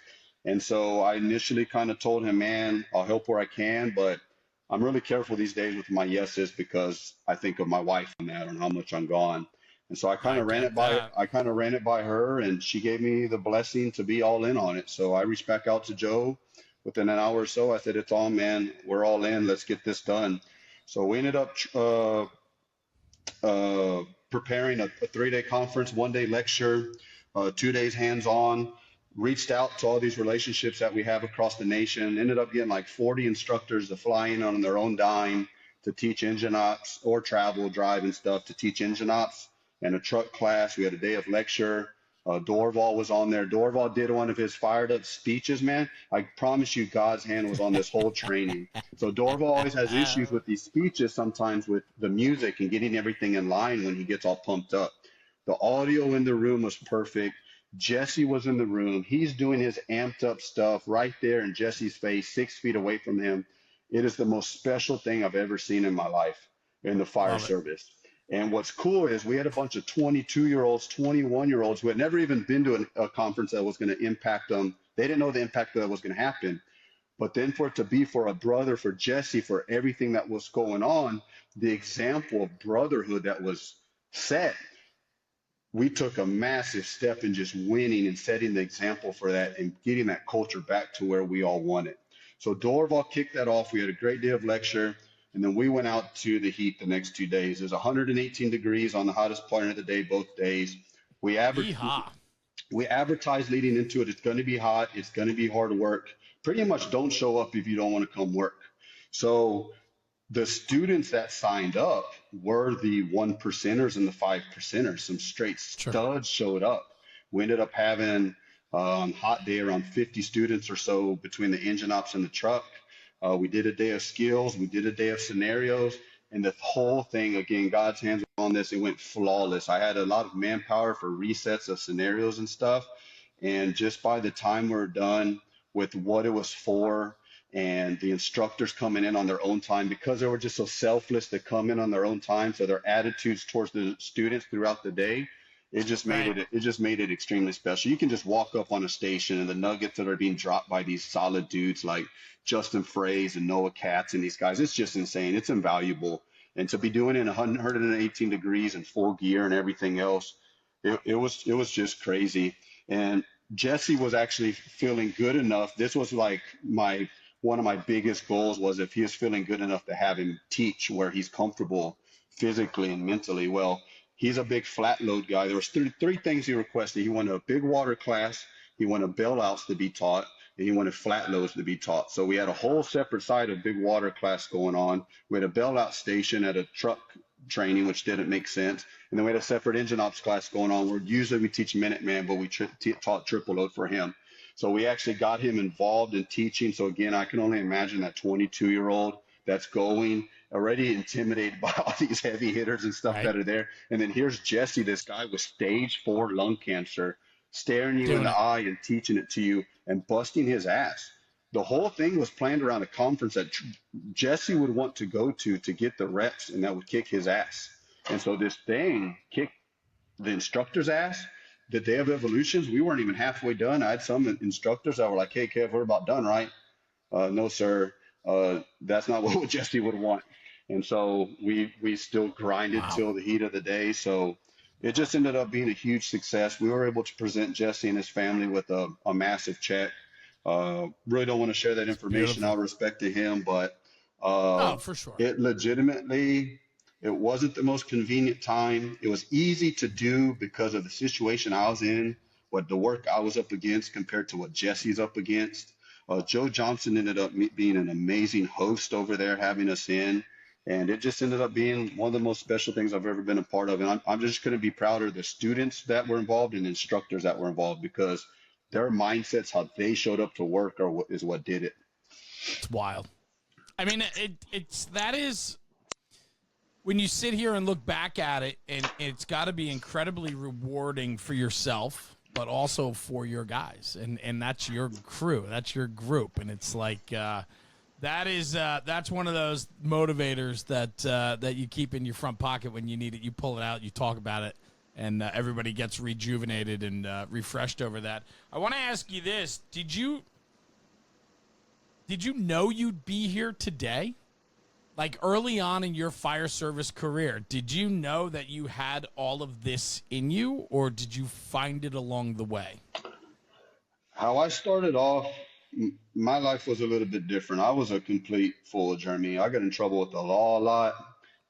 And so I initially kind of told him, "Man, I'll help where I can, but I'm really careful these days with my yeses because I think of my wife on that and how much I'm gone." And so I get that. I kind of ran it by her, and she gave me the blessing to be all in on it. So I reached back out to Joe within an hour or so. I said, "It's on, man. We're all in. Let's get this done." So we ended up preparing a 3-day conference, 1-day lecture, 2 days hands-on. Reached out to all these relationships that we have across the nation. Ended up getting like 40 instructors to fly in on their own dime to teach engine ops or travel, drive and stuff to teach engine ops, and a truck class. We had a day of lecture. Dorval was on there. Dorval did one of his fired up speeches, man. I promise you, God's hand was on this whole training. So Dorval always has issues with these speeches sometimes with the music and getting everything in line when he gets all pumped up. The audio in the room was perfect. Jesse was in the room. He's doing his amped up stuff right there in Jesse's face, 6 feet away from him. It is the most special thing I've ever seen in my life in the fire Love it. service. And what's cool is we had a bunch of 22-year-olds, 21-year-olds who had never even been to a conference that was going to impact them. They didn't know the impact that was going to happen. But then for it to be for a brother, for Jesse, for everything that was going on, the example of brotherhood that was set, we took a massive step in just winning and setting the example for that and getting that culture back to where we all want it. So Dorval kicked that off. We had a great day of lecture, and then we went out to the heat the next 2 days. It was 118 degrees on the hottest point of the day, both days. We aver- Yeehaw. we advertised leading into it. It's going to be hot. It's going to be hard work. Pretty much don't show up if you don't want to come work. So the students that signed up were the 1%ers and the 5%ers. Some straight Sure. studs showed up. We ended up having on hot day around 50 students or so between the engine ops and the truck. We did a day of skills. We did a day of scenarios. And the whole thing, again, God's hands were on this. It went flawless. I had a lot of manpower for resets of scenarios and stuff. And just by the time we're done with what it was for, and the instructors coming in on their own time because they were just so selfless to come in on their own time. So their attitudes towards the students throughout the day, Right. it just made it extremely special. You can just walk up on a station and the nuggets that are being dropped by these solid dudes like Justin Fraze and Noah Katz and these guys, it's just insane. It's invaluable. And to be doing it in 118 degrees and full gear and everything else, it was just crazy. And Jesse was actually feeling good enough. This was like my one of my biggest goals was if he was feeling good enough to have him teach where he's comfortable physically and mentally. Well, he's a big flat load guy. There was three things he requested. He wanted a big water class, he wanted bailouts to be taught, and he wanted flat loads to be taught. So we had a whole separate side of big water class going on. We had a bailout station at a truck training, which didn't make sense. And then we had a separate engine ops class going on where usually we teach Minuteman, but we taught triple load for him. So we actually got him involved in teaching. So again, I can only imagine that 22-year-old that's going already intimidated by all these heavy hitters and stuff Right. that are there. And then here's Jesse, this guy with stage 4 lung cancer, staring you in Doing the it. eye and teaching it to you and busting his ass. The whole thing was planned around a conference that Jesse would want to go to get the reps, and that would kick his ass. And so this thing kicked the instructor's ass. The day of evolutions, we weren't even halfway done. I had some instructors that were like, "Hey, Kev, we're about done, right?" No, sir. That's not what Jesse would want. And so we still grinded Wow. till the heat of the day. So it just ended up being a huge success. We were able to present Jesse and his family with a massive check. Really don't want to share that It's information out beautiful. of respect to him, but Oh, for sure. it legitimately It wasn't the most convenient time. It was easy to do because of the situation I was in, what the work I was up against compared to what Jesse's up against. Joe Johnson ended up being an amazing host over there, having us in. And it just ended up being one of the most special things I've ever been a part of. And I'm just going to be proud of the students that were involved and instructors that were involved because their mindsets, how they showed up to work, is what did it. It's wild. I mean, that is when you sit here and look back at it, and it's got to be incredibly rewarding for yourself, but also for your guys, and that's your crew, that's your group, and it's like that's one of those motivators that you keep in your front pocket when you need it. You pull it out, you talk about it, and everybody gets rejuvenated and refreshed over that. I want to ask you this: Did you know you'd be here today? Like early on in your fire service career, did you know that you had all of this in you, or did you find it along the way? How I started off, my life was a little bit different. I was a complete fool, Jeremy. I got in trouble with the law a lot.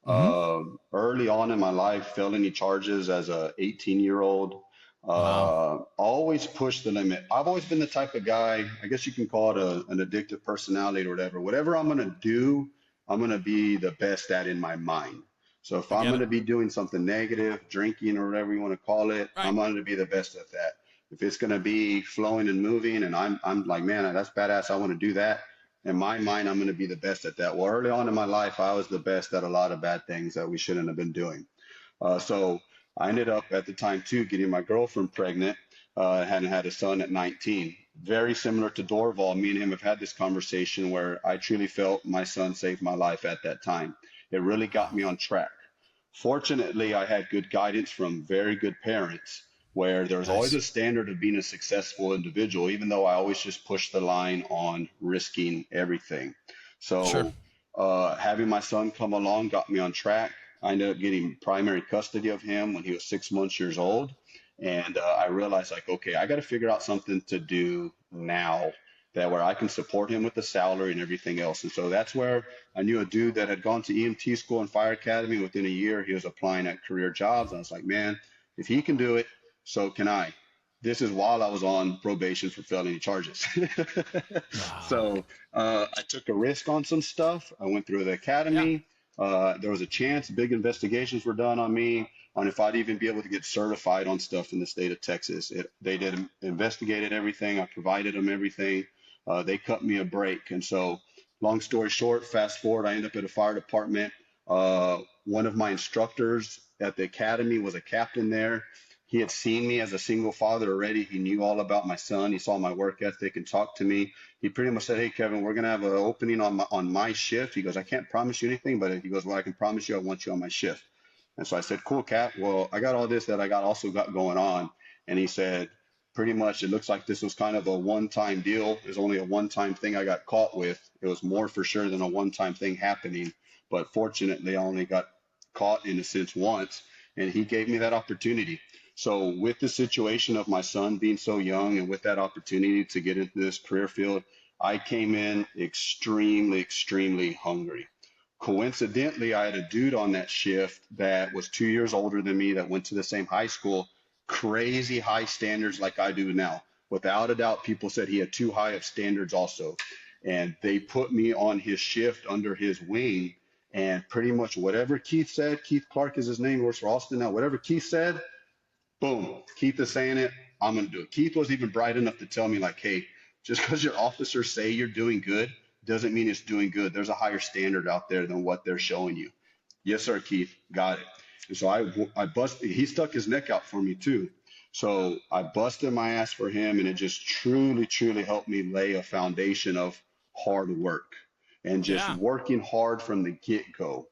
Mm-hmm. Early on in my life, felony charges as a 18-year-old. Wow. Always pushed the limit. I've always been the type of guy, I guess you can call it an addictive personality or whatever. Whatever I'm going to do, I'm going to be the best at in my mind. So if I I'm get going it. to be doing something negative, drinking or whatever you want to call it, Right. I'm going to be the best at that. If it's going to be flowing and moving and I'm like, man, that's badass. I want to do that. In my mind, I'm going to be the best at that. Well, early on in my life, I was the best at a lot of bad things that we shouldn't have been doing. So I ended up at the time too getting my girlfriend pregnant. Hadn't had a son at 19. Very similar to Dorval. Me and him have had this conversation where I truly felt my son saved my life at that time. It really got me on track. Fortunately, I had good guidance from very good parents where there's always Nice. a standard of being a successful individual, even though I always just pushed the line on risking everything. Sure. So having my son come along got me on track. I ended up getting primary custody of him when he was 6 months years old. And I realized like, okay, I got to figure out something to do now that where I can support him with the salary and everything else. And so that's where I knew a dude that had gone to EMT school and fire academy. Within a year, he was applying at career jobs. And I was like, man, if he can do it, so can I. This is while I was on probation for felony charges. Wow. So I took a risk on some stuff. I went through the Yeah. academy. There was a chance, big investigations were done on me on if I'd even be able to get certified on stuff in the state of Texas. They did investigated everything. I provided them everything. They cut me a break. And so, long story short, fast forward, I ended up at a fire department. One of my instructors at the academy was a captain there. He had seen me as a single father already. He knew all about my son. He saw my work ethic and talked to me. He pretty much said, "Hey, Kevin, we're gonna have an opening on my shift." He goes, "I can't promise you anything, but he goes, what I can promise you, I want you on my shift." And so I said, "Cool, Cap. Well, I got all this that I got also got going on." And he said, "Pretty much, it looks like this was kind of a one-time deal. It was only a one-time thing I got caught with. It was more for sure than a one-time thing happening. But fortunately, I only got caught in a sense once, and he gave me that opportunity." So with the situation of my son being so young and with that opportunity to get into this career field, I came in extremely, extremely hungry. Coincidentally, I had a dude on that shift that was 2 years older than me that went to the same high school, crazy high standards like I do now. Without a doubt, people said he had too high of standards also. And they put me on his shift under his wing. And pretty much whatever Keith said, Keith Clark is his name, he works for Austin now. Whatever Keith said, boom, Keith is saying it, I'm going to do it. Keith was even bright enough to tell me, like, hey, just because your officers say you're doing good doesn't mean it's doing good. There's a higher standard out there than what they're showing you. Yes, sir, Keith, got it. And so I busted, he stuck his neck out for me too. So I busted my ass for him, and it just truly, truly helped me lay a foundation of hard work and just Yeah. working hard from the get-go.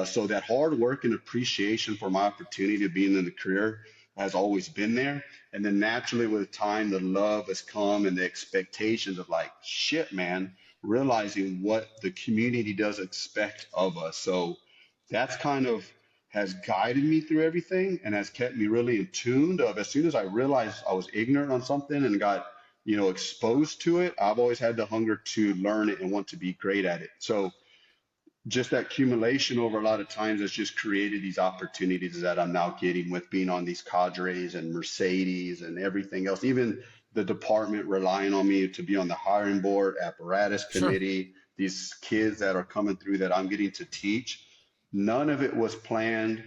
So that hard work and appreciation for my opportunity of being in the career has always been there. And then naturally with time, the love has come and the expectations of like, shit, man, realizing what the community does expect of us. So that's kind of has guided me through everything and has kept me really in tuned of as soon as I realized I was ignorant on something and got, exposed to it, I've always had the hunger to learn it and want to be great at it. So just that accumulation over a lot of times has just created these opportunities that I'm now getting with being on these cadres and Mercedes and everything else. Even the department relying on me to be on the hiring board, apparatus Sure. committee, these kids that are coming through that I'm getting to teach. None of it was planned.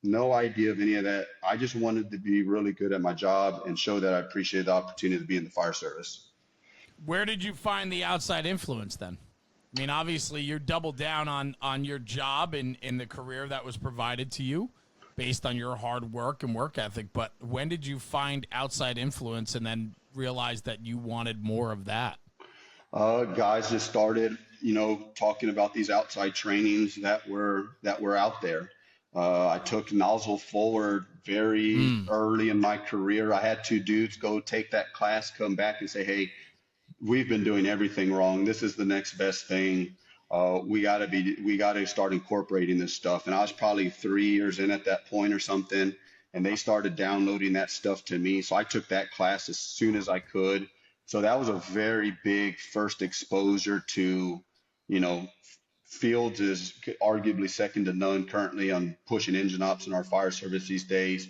No idea of any of that. I just wanted to be really good at my job and show that I appreciate the opportunity to be in the fire service. Where did you find the outside influence then? I mean, obviously, you doubled down on your job and in the career that was provided to you based on your hard work and work ethic. But when did you find outside influence and then realize that you wanted more of that? Guys just started, talking about these outside trainings that were out there. I took nozzle forward very early in my career. I had two dudes go take that class, come back and say, "Hey, we've been doing everything wrong. This is the next best thing. We gotta start incorporating this stuff." And I was probably 3 years in at that point or something, and they started downloading that stuff to me. So I took that class as soon as I could. So that was a very big first exposure to, you know, Fields is arguably second to none currently on pushing engine ops in our fire service these days.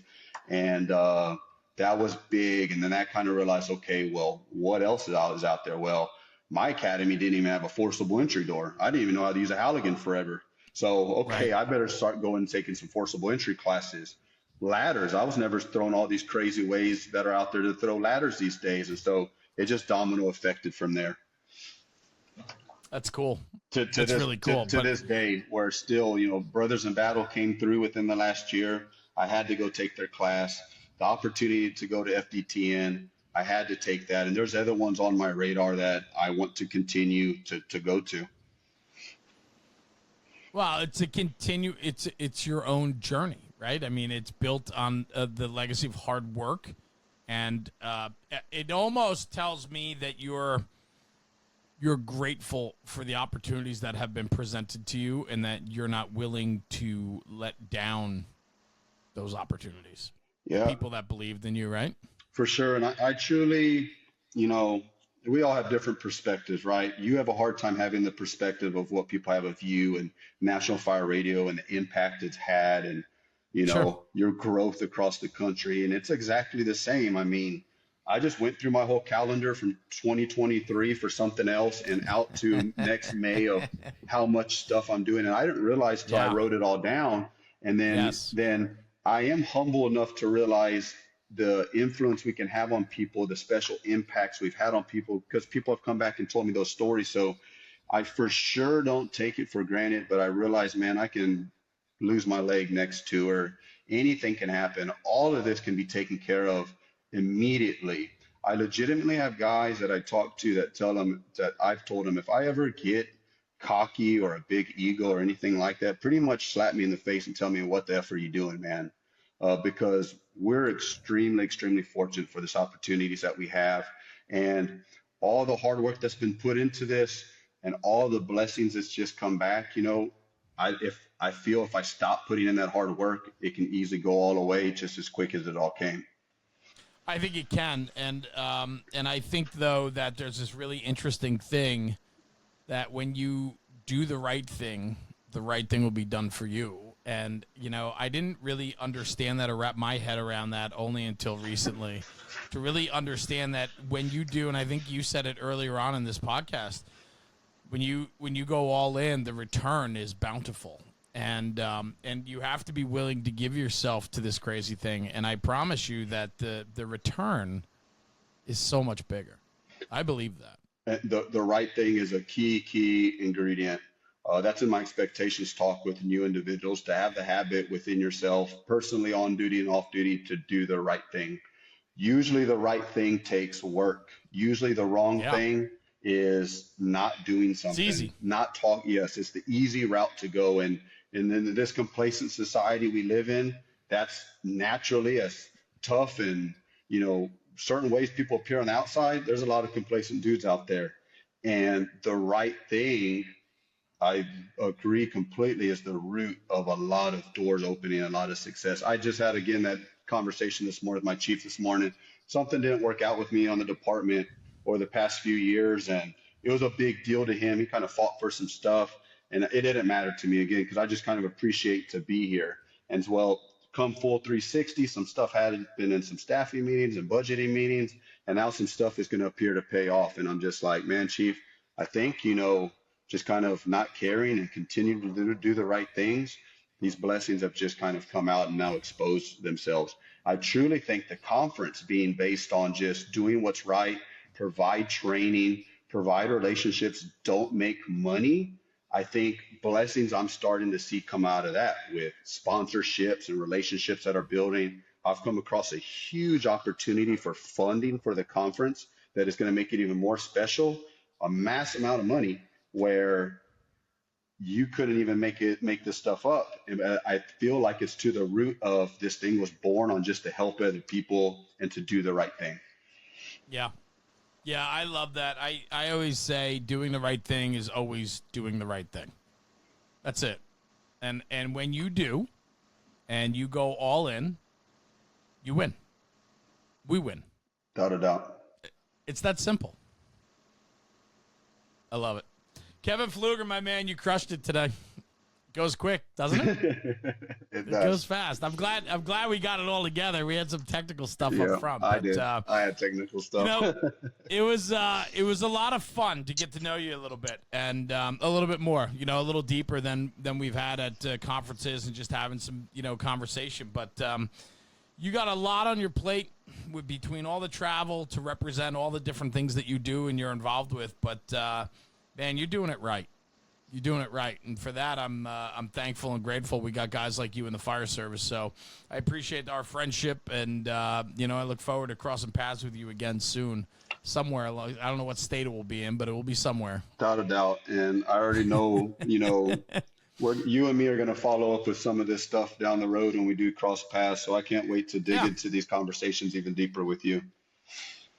And that was big. And then that kind of realized, okay, well, what else is out there? Well, my academy didn't even have a forcible entry door. I didn't even know how to use a Halligan forever. So, okay, Right. I better start going and taking some forcible entry classes. Ladders, I was never throwing all these crazy ways that are out there to throw ladders these days. And so it just domino affected from there That's cool. to That's this really cool. to this day, where still, Brothers in Battle came through within the last year. I had to go take their class. The opportunity to go to FDTN, I had to take that. And there's other ones on my radar that I want to continue to go to. Well, it's your own journey, right? I mean, it's built on the legacy of hard work, and it almost tells me that you're grateful for the opportunities that have been presented to you, and that you're not willing to let down those opportunities. Yeah, People that believed in you, right? for sure. And I truly, we all have different perspectives, right? You have a hard time having the perspective of what people have of you and National Fire Radio and the impact it's had and, Sure. your growth across the country. And it's exactly the same. I mean, I just went through my whole calendar from 2023 for something else and out to next May of how much stuff I'm doing. And I didn't realize till I Yeah. wrote it all down. And Yes. then I am humble enough to realize the influence we can have on people, the special impacts we've had on people, because people have come back and told me those stories. So I for sure don't take it for granted, but I realize, man, I can lose my leg next to her. Anything can happen. All of this can be taken care of immediately. I legitimately have guys that I talk to that tell them that I've told them if I ever get cocky or a big ego or anything like that, pretty much slap me in the face and tell me, what the F are you doing, man? Because we're extremely, extremely fortunate for this opportunities that we have, and all the hard work that's been put into this and all the blessings that's just come back. I feel if I stop putting in that hard work, it can easily go all away just as quick as it all came. I think it can, and I think though that there's this really interesting thing that when you do the right thing will be done for you. And I didn't really understand that or wrap my head around that only until recently. To really understand that when you do, and I think you said it earlier on in this podcast, when you go all in, the return is bountiful. And you have to be willing to give yourself to this crazy thing. And I promise you that the return is so much bigger. I believe that. The right thing is a key ingredient. That's in my expectations talk with new individuals, to have the habit within yourself, personally on duty and off duty, to do the right thing. Usually the right thing takes work. Usually the wrong Yeah. thing is not doing It's something, easy. not talk. Yes, it's the easy route to go. And in this complacent society we live in, that's naturally as tough and, certain ways people appear on the outside. There's a lot of complacent dudes out there. And the right thing, I agree completely, is the root of a lot of doors opening, a lot of success. I just had, again, that conversation this morning with my chief this morning. Something didn't work out with me on the department over the past few years, and it was a big deal to him. He kind of fought for some stuff. And it didn't matter to me again, because I just kind of appreciate to be here. And as well, come full 360, some stuff had been in some staffing meetings and budgeting meetings, and now some stuff is going to appear to pay off. And I'm just like, man, Chief, I think, just kind of not caring and continuing to do the right things, these blessings have just kind of come out and now exposed themselves. I truly think the conference being based on just doing what's right, provide training, provide relationships, don't make money. I think blessings I'm starting to see come out of that with sponsorships and relationships that are building. I've come across a huge opportunity for funding for the conference that is going to make it even more special, a mass amount of money where you couldn't even make this stuff up. And I feel like it's to the root of this thing was born on just to help other people and to do the right thing. Yeah. Yeah, I love that. I always say doing the right thing is always doing the right thing. That's it. And when you do, and you go all in, you win. We win. Without a doubt. It's that simple. I love it. Kevin Pfluger, my man, you crushed it today. Goes quick, doesn't it? It goes fast. I'm glad we got it all together. We had some technical stuff up front. I did. I had technical stuff. It was a lot of fun to get to know you a little bit and a little bit more, a little deeper than we've had at conferences and just having some, conversation. But you got a lot on your plate between all the travel to represent all the different things that you do and you're involved with. But man, you're doing it right. You're doing it right, and for that, I'm thankful and grateful. We got guys like you in the fire service, so I appreciate our friendship, and I look forward to crossing paths with you again soon, somewhere. I don't know what state it will be in, but it will be somewhere. Without a doubt, and I already know, where you and me are going to follow up with some of this stuff down the road when we do cross paths. So I can't wait to dig into these conversations even deeper with you.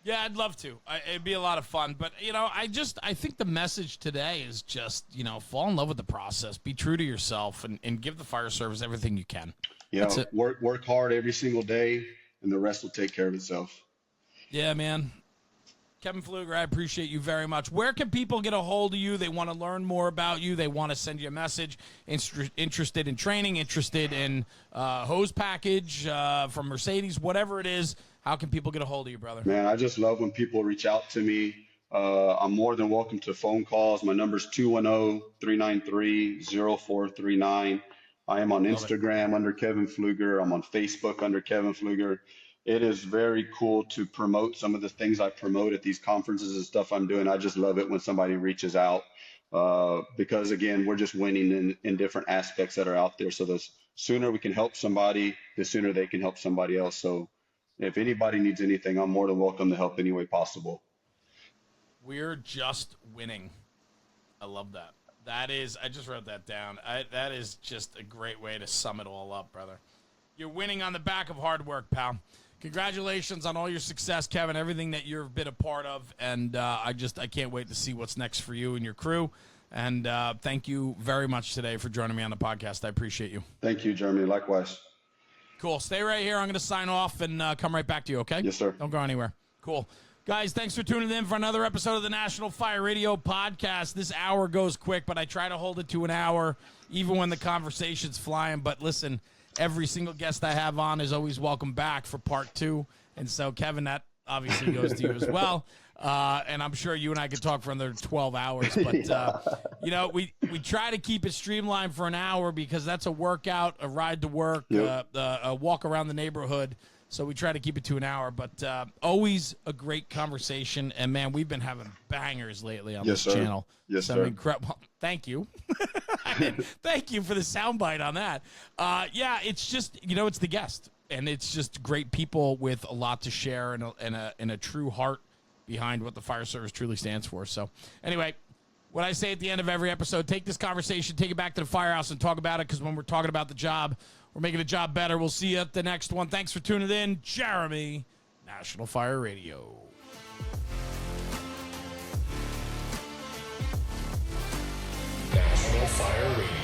Yeah, I'd love to. It'd be a lot of fun. But, I think the message today is just, fall in love with the process. Be true to yourself and give the fire service everything you can. That's it. Work hard every single day, and the rest will take care of itself. Yeah, man. Kevin Pfluger, I appreciate you very much. Where can people get a hold of you? They want to learn more about you. They want to send you a message. Interested in training, interested in hose package from Mercedes, whatever it is. How can people get a hold of you, brother? Man, I just love when people reach out to me. I'm more than welcome to phone calls. My number is 210-393-0439. I am on Instagram under Kevin Pfluger. I'm on Facebook under Kevin Pfluger. It is very cool to promote some of the things I promote at these conferences and stuff I'm doing. I just love it when somebody reaches out because, again, we're just winning in different aspects that are out there. So the sooner we can help somebody, the sooner they can help somebody else. So if anybody needs anything, I'm more than welcome to help any way possible. We're just winning. I love that. I just wrote that down. That is just a great way to sum it all up, brother. You're winning on the back of hard work, pal. Congratulations on all your success, Kevin, everything that you've been a part of. And I can't wait to see what's next for you and your crew. And thank you very much today for joining me on the podcast. I appreciate you. Thank you, Jeremy. Likewise. Cool. Stay right here. I'm going to sign off and come right back to you, okay? Yes, sir. Don't go anywhere. Cool. Guys, thanks for tuning in for another episode of the National Fire Radio Podcast. This hour goes quick, but I try to hold it to an hour, even when the conversation's flying. But listen, every single guest I have on is always welcome back for part 2. And so, Kevin, that obviously goes to you as well. And I'm sure you and I could talk for another 12 hours. But, we try to keep it streamlined for an hour because that's a workout, a ride to work, a walk around the neighborhood. So we try to keep it to an hour. But always a great conversation. And, man, we've been having bangers lately on this channel. Yes, sir. Incredible. Thank you. Thank you for the soundbite on that. It's just, it's the guest. And it's just great people with a lot to share and a true heart behind what the fire service truly stands for. So anyway, what I say at the end of every episode, take this conversation, take it back to the firehouse and talk about it, because when we're talking about the job, we're making the job better. We'll see you at the next one. Thanks for tuning in. Jeremy, National Fire Radio. National Fire Radio.